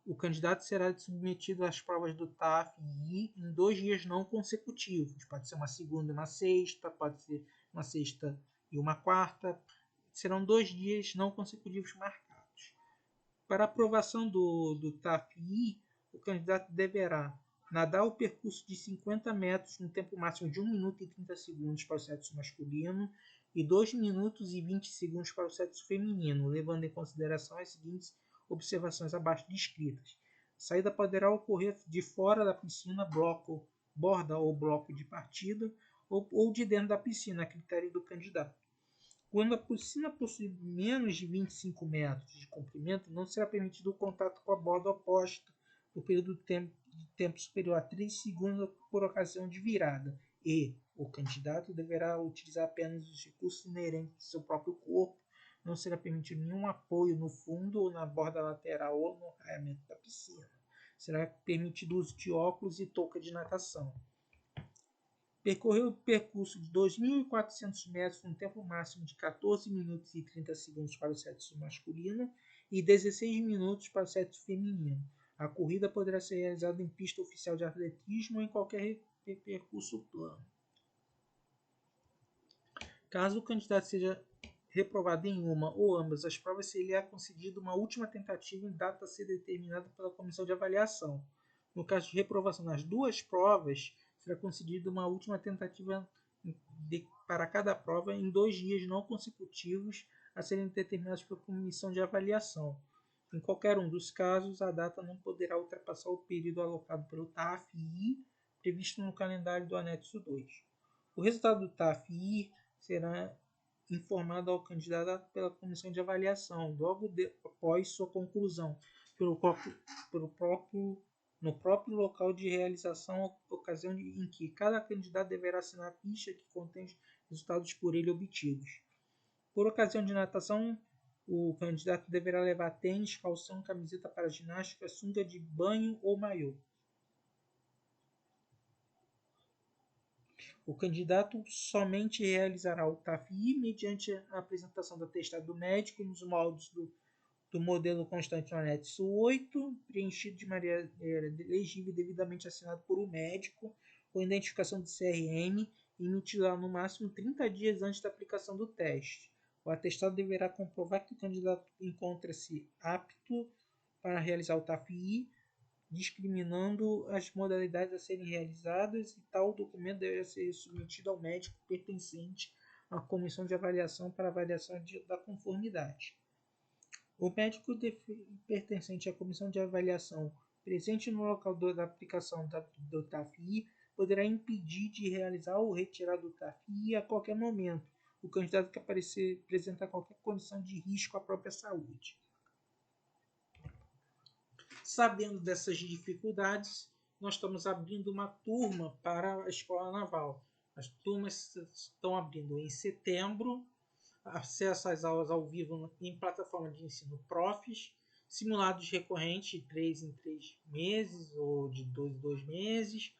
O candidato será submetido às provas do TAF em 2 dias não consecutivos. Pode ser uma segunda e uma sexta, pode ser uma sexta e uma quarta. Serão 2 dias não consecutivos marcados. Para aprovação do TAF-I, o candidato deverá nadar o percurso de 50 metros no tempo máximo de 1 minuto e 30 segundos para o sexo masculino e 2 minutos e 20 segundos para o sexo feminino, levando em consideração as seguintes observações abaixo descritas. A saída poderá ocorrer de fora da piscina, borda ou bloco de partida, ou de dentro da piscina, a critério do candidato. Quando a piscina possui menos de 25 metros de comprimento, não será permitido o contato com a borda oposta no período de tempo superior a 3 segundos por ocasião de virada, e o candidato deverá utilizar apenas os recursos inerentes ao seu próprio corpo. Não será permitido nenhum apoio no fundo ou na borda lateral ou no raiamento da piscina. Será permitido o uso de óculos e touca de natação. Percorrer o percurso de 2.400 metros no tempo máximo de 14 minutos e 30 segundos para o sexo masculino e 16 minutos para o sexo feminino. A corrida poderá ser realizada em pista oficial de atletismo ou em qualquer percurso plano. Caso o candidato seja reprovado em uma ou ambas as provas, será concedida uma última tentativa em data a ser determinada pela comissão de avaliação. No caso de reprovação nas 2 provas, será concedida uma última tentativa para cada prova em 2 dias não consecutivos a serem determinados pela comissão de avaliação. Em qualquer um dos casos, a data não poderá ultrapassar o período alocado pelo TAF-I previsto no calendário do anexo 2. O resultado do TAF-I será informado ao candidato pela comissão de avaliação, logo após sua conclusão, no próprio local de realização, ocasião em que cada candidato deverá assinar a ficha que contém os resultados por ele obtidos. Por ocasião de natação, o candidato deverá levar tênis, calção, camiseta para ginástica, sunga de banho ou maiô. O candidato somente realizará o TAF-I mediante a apresentação do atestado médico nos moldes do modelo constante no anexo 8, preenchido de maneira legível e devidamente assinado por um médico, com identificação de CRM, emitido no máximo 30 dias antes da aplicação do teste. O atestado deverá comprovar que o candidato encontra-se apto para realizar o TAF-I, discriminando as modalidades a serem realizadas, e tal documento deverá ser submetido ao médico pertencente à comissão de avaliação para avaliação da conformidade. O médico pertencente à comissão de avaliação presente no local da aplicação do TAF-I poderá impedir de realizar ou retirar do TAF-I a qualquer momento o candidato que apresentar qualquer condição de risco à própria saúde. Sabendo dessas dificuldades, nós estamos abrindo uma turma para a Escola Naval. As turmas estão abrindo em setembro, acesso às aulas ao vivo em plataforma de ensino Profis, simulados recorrentes de 3 em 3 meses ou de 2 em 2 meses,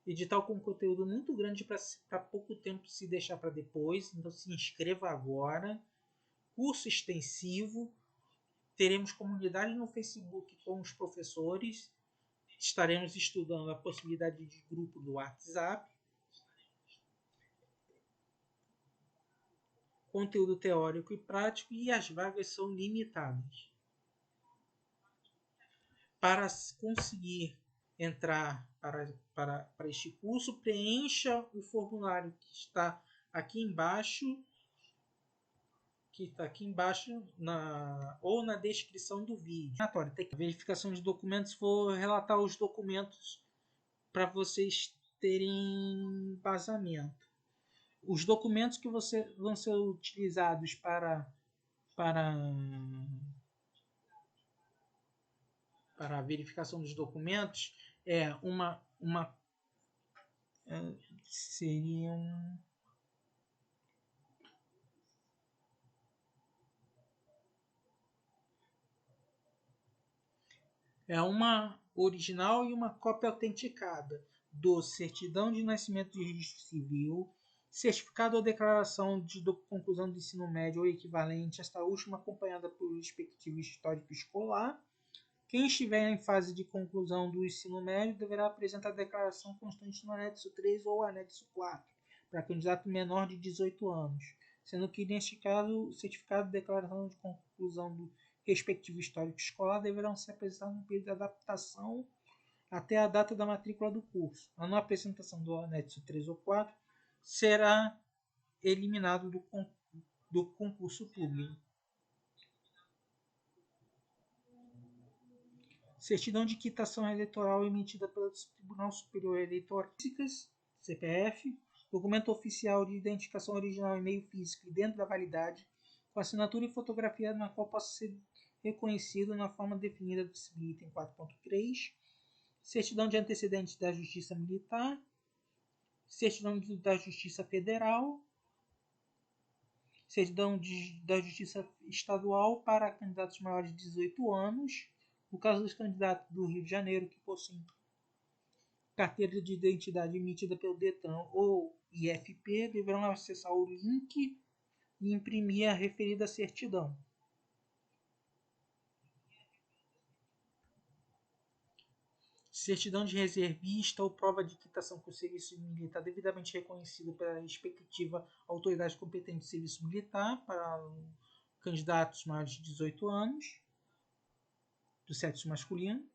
edital com conteúdo muito grande para pouco tempo se deixar para depois, então se inscreva agora. Curso extensivo, teremos comunidade no Facebook com os professores, estaremos estudando a possibilidade de grupo do WhatsApp, conteúdo teórico e prático, e as vagas são limitadas. Para conseguir entrar para este curso, preencha o formulário que está aqui embaixo, ou na descrição do vídeo. Tem que verificação de documentos, vou relatar os documentos para vocês terem embasamento. Os documentos que vão ser utilizados para a verificação dos documentos seriam uma original e uma cópia autenticada do certidão de nascimento de registro civil, certificado ou declaração de conclusão do ensino médio ou equivalente, esta última acompanhada pelo respectivo histórico escolar. Quem estiver em fase de conclusão do ensino médio deverá apresentar a declaração constante no anexo 3 ou anexo 4, para candidato menor de 18 anos, sendo que, neste caso, o certificado de declaração de conclusão do respectivo histórico escolar deverão ser apresentados no período de adaptação até a data da matrícula do curso. A não apresentação do anexo 3 ou 4 será eliminado do concurso público. Certidão de quitação eleitoral emitida pelo Tribunal Superior Eleitoral, CPF, documento oficial de identificação original em meio físico e dentro da validade, com assinatura e fotografia na qual possa ser reconhecido na forma definida do item 4.3, certidão de antecedentes da Justiça Militar, certidão da Justiça Federal, certidão da Justiça Estadual para candidatos maiores de 18 anos, no caso dos candidatos do Rio de Janeiro que possuem carteira de identidade emitida pelo DETRAN ou IFP, deverão acessar o link e imprimir a referida certidão. Certidão de reservista ou prova de quitação com o serviço militar devidamente reconhecido pela respectiva autoridade competente de serviço militar para candidatos maiores de 18 anos, do sexo masculino.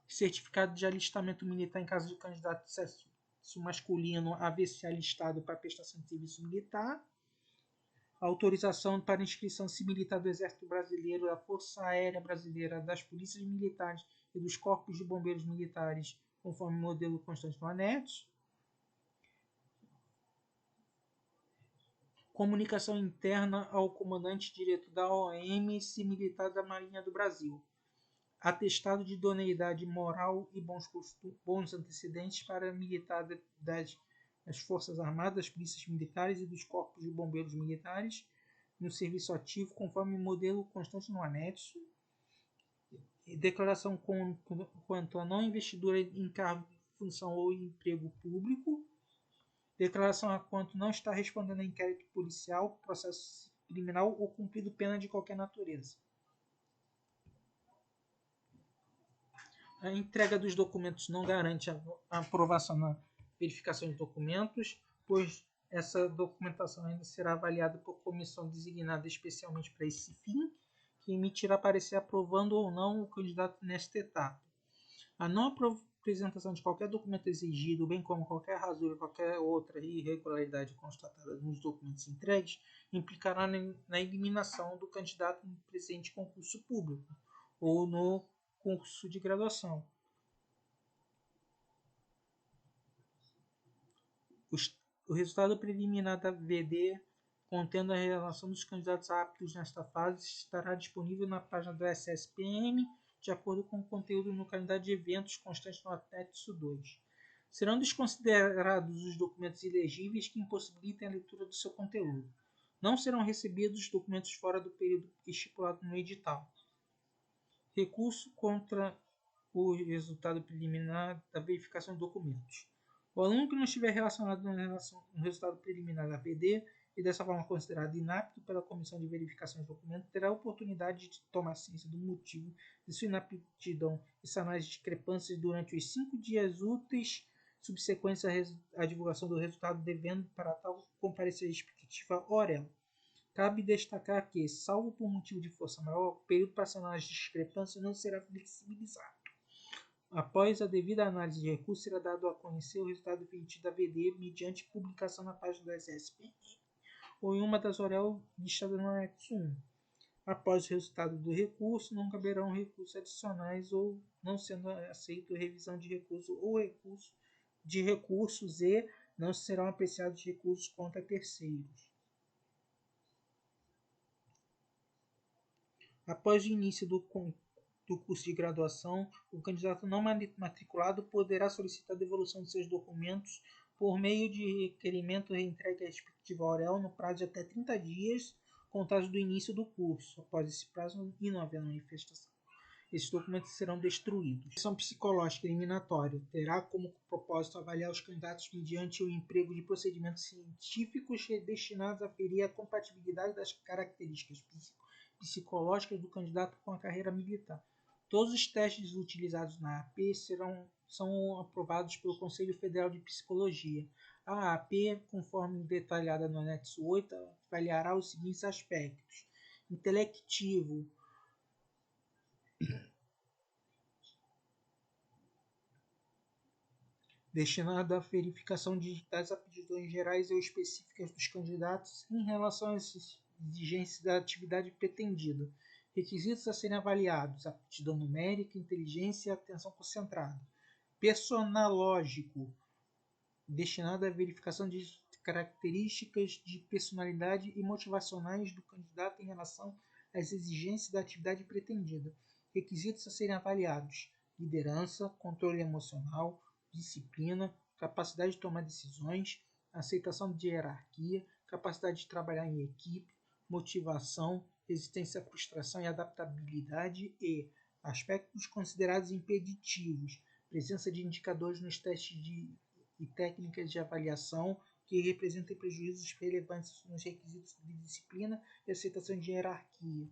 Certificado de alistamento militar em caso de candidato de sexo masculino haver se alistado para prestação de serviço militar. Autorização para inscrição militar do Exército Brasileiro, da Força Aérea Brasileira, das Polícias Militares e dos Corpos de Bombeiros Militares, conforme o modelo constante no anexo. Comunicação interna ao comandante-diretor da OMS Militar da Marinha do Brasil. Atestado de idoneidade moral e bons antecedentes para militar das Forças Armadas, das Polícias Militares e dos Corpos de Bombeiros Militares no serviço ativo, conforme o modelo constante no anexo. Declaração quanto à não investidura em cargo, função ou emprego público. Declaração a quanto não está respondendo a inquérito policial, processo criminal ou cumprido pena de qualquer natureza. A entrega dos documentos não garante a aprovação na verificação de documentos, pois essa documentação ainda será avaliada por comissão designada especialmente para esse fim, que emitirá parecer aprovando ou não o candidato nesta etapa. A não apresentação de qualquer documento exigido, bem como qualquer rasura, qualquer outra irregularidade constatada nos documentos entregues, implicará na eliminação do candidato no presente concurso público ou no curso de graduação. O resultado preliminar da VD contendo a relação dos candidatos aptos nesta fase, estará disponível na página do SSPM, de acordo com o conteúdo no calendário de eventos constante no anexo 2. Serão desconsiderados os documentos ilegíveis que impossibilitem a leitura do seu conteúdo. Não serão recebidos documentos fora do período estipulado no edital. Recurso contra o resultado preliminar da verificação de documentos. O aluno que não estiver relacionado no resultado preliminar da PD e dessa forma considerado inapto pela Comissão de Verificação de Documentos terá a oportunidade de tomar ciência do motivo de sua inaptidão e sanar as discrepâncias durante os 5 dias úteis subsequentes à divulgação do resultado, devendo para tal comparecer a respectiva orelha. Cabe destacar que, salvo por motivo de força maior, o período para sanar as discrepâncias não será flexibilizado. Após a devida análise de recurso, será dado a conhecer o resultado definitivo da VD mediante publicação na página do SSPM ou em uma das OREL listadas no anexo 1. Após o resultado do recurso, não caberão recursos adicionais ou, não sendo aceito, revisão de recurso ou recursos e não serão apreciados recursos contra terceiros. Após o início do curso de graduação, o candidato não matriculado poderá solicitar a devolução de seus documentos por meio de requerimento entregue à respectiva OREL no prazo de até 30 dias, contados do início do curso. Após esse prazo e não haver manifestação, esses documentos serão destruídos. A seleção psicológica eliminatória terá como propósito avaliar os candidatos mediante o emprego de procedimentos científicos destinados a aferir a compatibilidade das características psicológicas do candidato com a carreira militar. Todos os testes utilizados na AP são aprovados pelo Conselho Federal de Psicologia. A AP, conforme detalhada no anexo 8, avaliará os seguintes aspectos: intelectivo, destinado à verificação das aptidões gerais ou específicas dos candidatos em relação às exigências da atividade pretendida. Requisitos a serem avaliados: aptidão numérica, inteligência e atenção concentrada. Personológico, destinado à verificação de características de personalidade e motivacionais do candidato em relação às exigências da atividade pretendida. Requisitos a serem avaliados: liderança, controle emocional, disciplina, capacidade de tomar decisões, aceitação de hierarquia, capacidade de trabalhar em equipe, motivação, resistência à frustração e adaptabilidade e aspectos considerados impeditivos, presença de indicadores nos testes e técnicas de avaliação que representem prejuízos relevantes nos requisitos de disciplina e aceitação de hierarquia.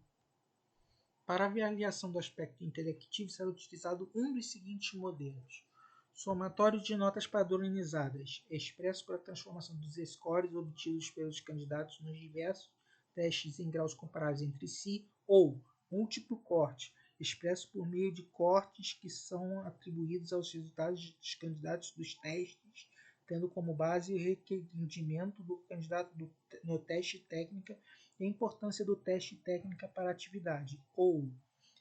Para a avaliação do aspecto intelectivo será utilizado um dos seguintes modelos: somatório de notas padronizadas, expresso pela transformação dos scores obtidos pelos candidatos nos diversos testes em graus comparáveis entre si, ou múltiplo corte, expresso por meio de cortes que são atribuídos aos resultados dos candidatos dos testes, tendo como base o requerimento do candidato no teste técnica e a importância do teste técnica para a atividade, ou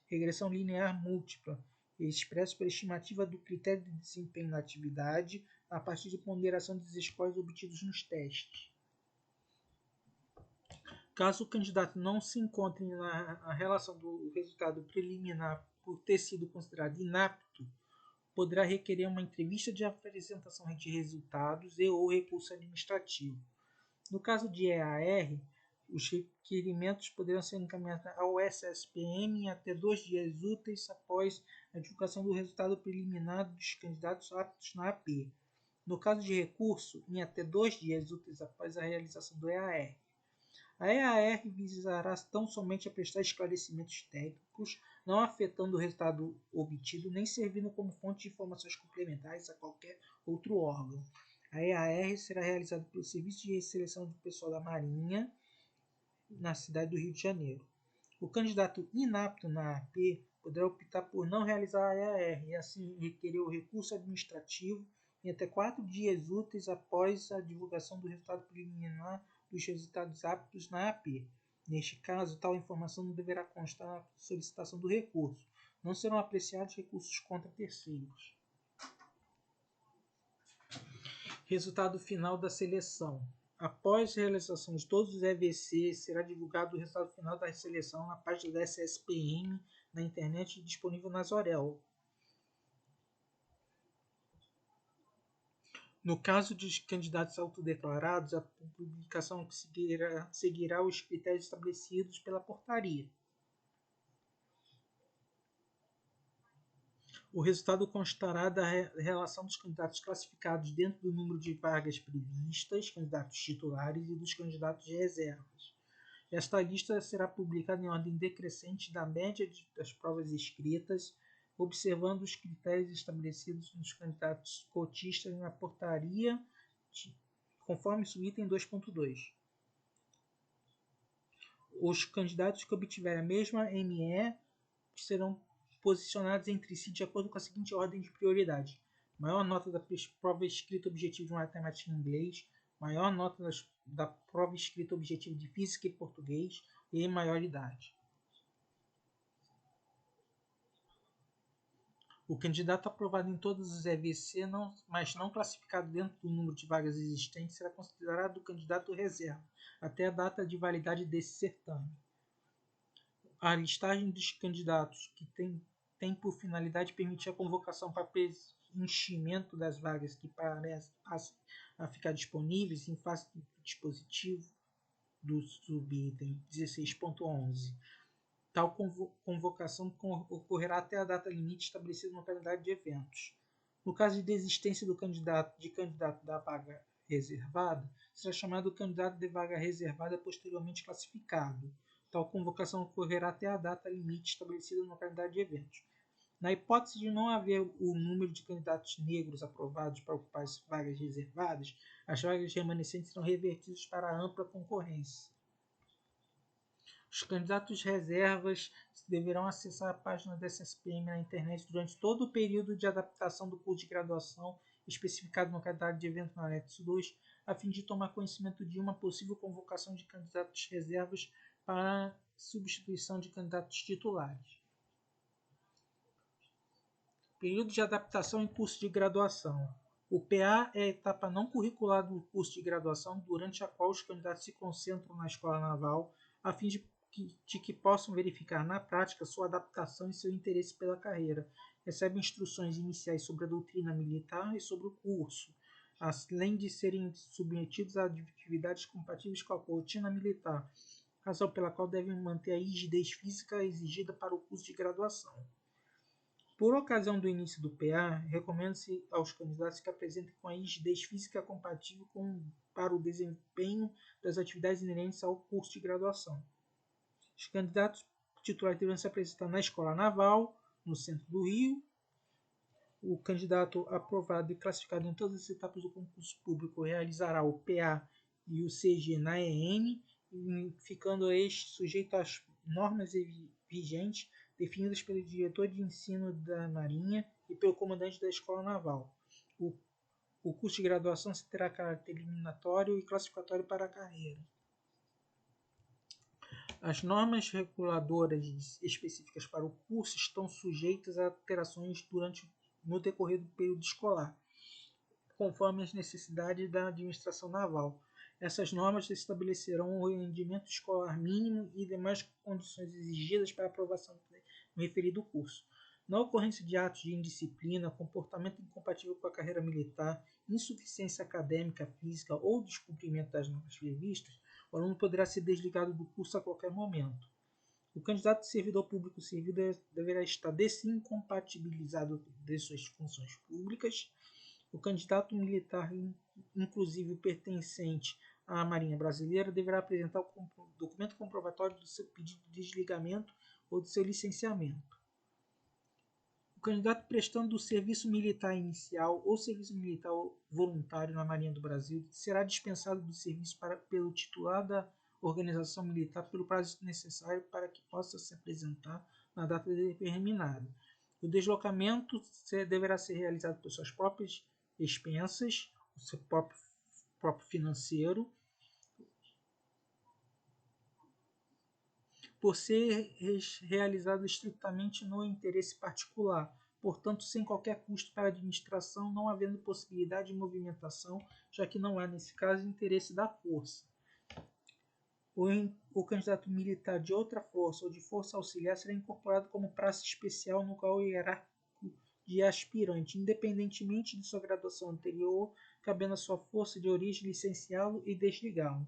regressão linear múltipla, expresso pela estimativa do critério de desempenho na atividade a partir de ponderação dos scores obtidos nos testes. Caso o candidato não se encontre na relação do resultado preliminar por ter sido considerado inapto, poderá requerer uma entrevista de apresentação de resultados e ou recurso administrativo. No caso de EAR, os requerimentos poderão ser encaminhados ao SSPM em até 2 dias úteis após a divulgação do resultado preliminar dos candidatos aptos na AP. No caso de recurso, em até 2 dias úteis após a realização do EAR. A EAR visará tão somente a prestar esclarecimentos técnicos, não afetando o resultado obtido, nem servindo como fonte de informações complementares a qualquer outro órgão. A EAR será realizada pelo Serviço de Seleção do Pessoal da Marinha, na cidade do Rio de Janeiro. O candidato inapto na AP poderá optar por não realizar a EAR e assim requerer o recurso administrativo em até 4 dias úteis após a divulgação do resultado preliminar dos resultados aptos na AP. Neste caso, tal informação não deverá constar na solicitação do recurso. Não serão apreciados recursos contra terceiros. Resultado final da seleção. Após a realização de todos os EVC, será divulgado o resultado final da seleção na página da SSPM na internet disponível na Zorel. No caso dos candidatos autodeclarados, a publicação seguirá os critérios estabelecidos pela portaria. O resultado constará da relação dos candidatos classificados dentro do número de vagas previstas, candidatos titulares e dos candidatos de reservas. Esta lista será publicada em ordem decrescente da média das provas escritas, observando os critérios estabelecidos nos candidatos cotistas na portaria, conforme o item 2.2. Os candidatos que obtiverem a mesma ME serão posicionados entre si de acordo com a seguinte ordem de prioridade: maior nota da prova escrita objetiva de matemática e inglês, maior nota da prova escrita objetiva de física e português e maior idade. O candidato aprovado em todos os EVC, mas não classificado dentro do número de vagas existentes, será considerado candidato reserva até a data de validade desse certame. A listagem dos candidatos que tem por finalidade permitir a convocação para preenchimento das vagas que passem a ficar disponíveis em face do dispositivo do subitem 16.11. Tal convocação ocorrerá até a data limite estabelecida no calendário de eventos. No caso de desistência do candidato da vaga reservada, será chamado candidato de vaga reservada posteriormente classificado. Tal convocação ocorrerá até a data limite estabelecida no calendário de eventos. Na hipótese de não haver o número de candidatos negros aprovados para ocupar as vagas reservadas, as vagas remanescentes serão revertidas para a ampla concorrência. Os candidatos reservas deverão acessar a página da SSPM na internet durante todo o período de adaptação do curso de graduação especificado no calendário de eventos no anexo 2, a fim de tomar conhecimento de uma possível convocação de candidatos reservas para substituição de candidatos titulares. Período de adaptação em curso de graduação. O PA é a etapa não curricular do curso de graduação, durante a qual os candidatos se concentram na Escola Naval, a fim de que possam verificar na prática sua adaptação e seu interesse pela carreira. Recebem instruções iniciais sobre a doutrina militar e sobre o curso, além de serem submetidos a atividades compatíveis com a rotina militar, razão pela qual devem manter a rigidez física exigida para o curso de graduação. Por ocasião do início do PA, recomenda-se aos candidatos que apresentem com a rigidez física compatível para o desempenho das atividades inerentes ao curso de graduação. Os candidatos titulares deverão se apresentar na Escola Naval, no centro do Rio. O candidato aprovado e classificado em todas as etapas do concurso público realizará o PA e o CG na EN, ficando este sujeito às normas vigentes definidas pelo diretor de ensino da Marinha e pelo comandante da Escola Naval. O curso de graduação terá caráter eliminatório e classificatório para a carreira. As normas reguladoras específicas para o curso estão sujeitas a alterações no decorrer do período escolar, conforme as necessidades da administração naval. Essas normas estabelecerão o rendimento escolar mínimo e demais condições exigidas para a aprovação no referido curso. Na ocorrência de atos de indisciplina, comportamento incompatível com a carreira militar, insuficiência acadêmica, física ou descumprimento das normas previstas, o aluno poderá ser desligado do curso a qualquer momento. O candidato servidor público servido deverá estar desincompatibilizado de suas funções públicas. O candidato militar, inclusive pertencente à Marinha Brasileira, deverá apresentar o documento comprobatório do seu pedido de desligamento ou do seu licenciamento. O candidato prestando o serviço militar inicial ou serviço militar voluntário na Marinha do Brasil será dispensado do serviço pelo titular da organização militar pelo prazo necessário para que possa se apresentar na data determinada. O deslocamento deverá ser realizado por suas próprias expensas, o seu próprio financeiro, por ser realizado estritamente no interesse particular, portanto sem qualquer custo para a administração, não havendo possibilidade de movimentação, já que não há, nesse caso, interesse da força. O candidato militar de outra força ou de força auxiliar será incorporado como praça especial no qual hierárquico de aspirante, independentemente de sua graduação anterior, cabendo à sua força de origem licenciá-lo e desligá-lo.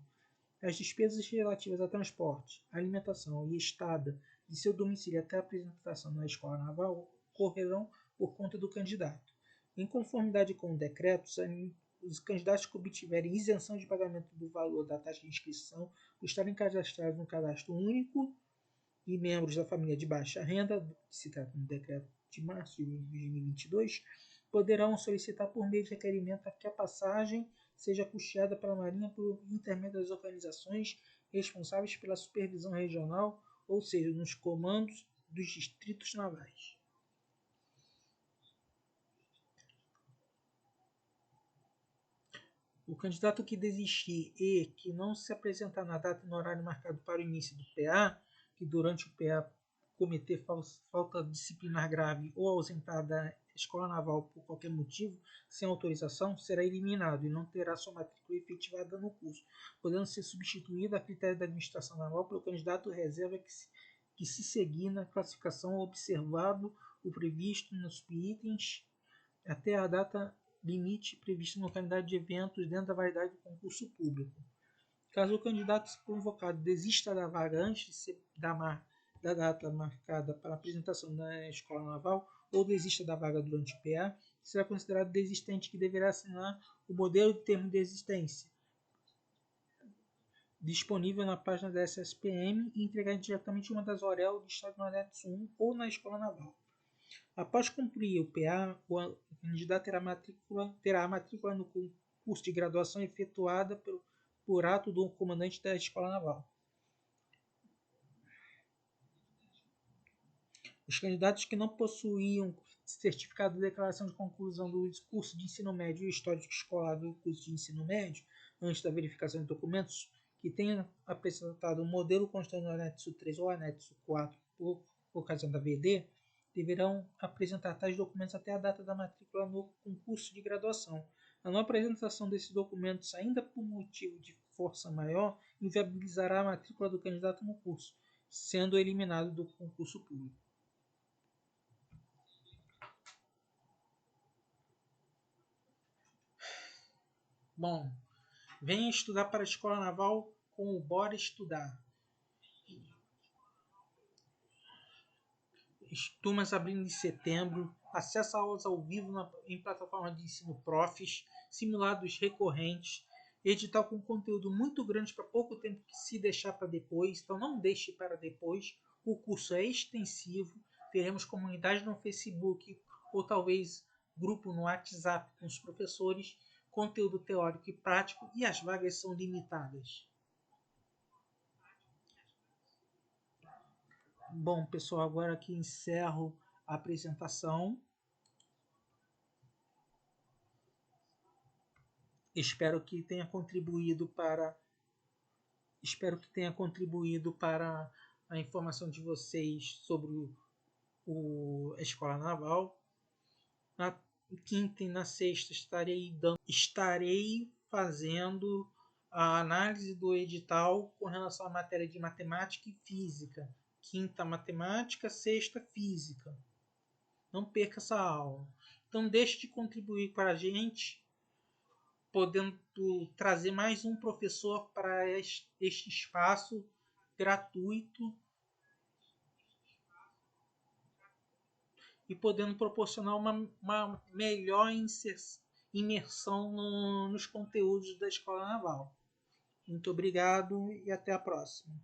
As despesas relativas a transporte, alimentação e estada de seu domicílio até a apresentação na Escola Naval correrão por conta do candidato. Em conformidade com o decreto, os candidatos que obtiverem isenção de pagamento do valor da taxa de inscrição, por estarem cadastrados no cadastro único e membros da família de baixa renda, que se trata do decreto de março de 2022, poderão solicitar por meio de requerimento que a passagem seja custeada pela Marinha por intermédio das organizações responsáveis pela supervisão regional, ou seja, nos comandos dos distritos navais. O candidato que desistir e que não se apresentar na data e no horário marcado para o início do PA, que durante o PA cometer falta disciplinar grave ou ausentar da Escola Naval por qualquer motivo, sem autorização, será eliminado e não terá sua matrícula efetivada no curso, podendo ser substituído a critério da administração naval pelo candidato reserva que se seguir na classificação observado o previsto nos itens até a data limite previsto no calendário de eventos dentro da validade do concurso público. Caso o candidato convocado desista da vaga antes da data marcada para a apresentação na Escola Naval ou desista da vaga durante o PA, será considerado desistente, que deverá assinar o modelo de termo de desistência disponível na página da SSPM e entregar diretamente uma das auréolas do Estado no anexo 1 ou na Escola Naval. Após cumprir o PA, o candidato terá a matrícula no curso de graduação efetuada por ato do comandante da Escola Naval. Os candidatos que não possuíam certificado de declaração de conclusão do curso de ensino médio e histórico escolar do curso de ensino médio, antes da verificação de documentos, que tenham apresentado o modelo constante no anexo 3 ou anexo 4 por ocasião da VD, deverão apresentar tais documentos até a data da matrícula no concurso de graduação. A não apresentação desses documentos, ainda por motivo de força maior, inviabilizará a matrícula do candidato no curso, sendo eliminado do concurso público. Bom, venha estudar para a Escola Naval com o Bora Estudar. Turmas abrindo em setembro, acesso a aulas ao vivo em plataforma de ensino Profis, simulados recorrentes, edital com conteúdo muito grande para pouco tempo que se deixar para depois, então não deixe para depois. O curso é extensivo, teremos comunidade no Facebook ou talvez grupo no WhatsApp com os professores, conteúdo teórico e prático, e as vagas são limitadas. Bom, pessoal, agora que encerro a apresentação. Espero que tenha contribuído para a informação de vocês sobre a Escola Naval. Na quinta e na sexta estarei fazendo a análise do edital com relação à matéria de matemática e física. Quinta, matemática, sexta, física. Não perca essa aula. Então, deixe de contribuir para a gente, podendo trazer mais um professor para este espaço gratuito e podendo proporcionar uma melhor imersão nos conteúdos da Escola Naval. Muito obrigado e até a próxima.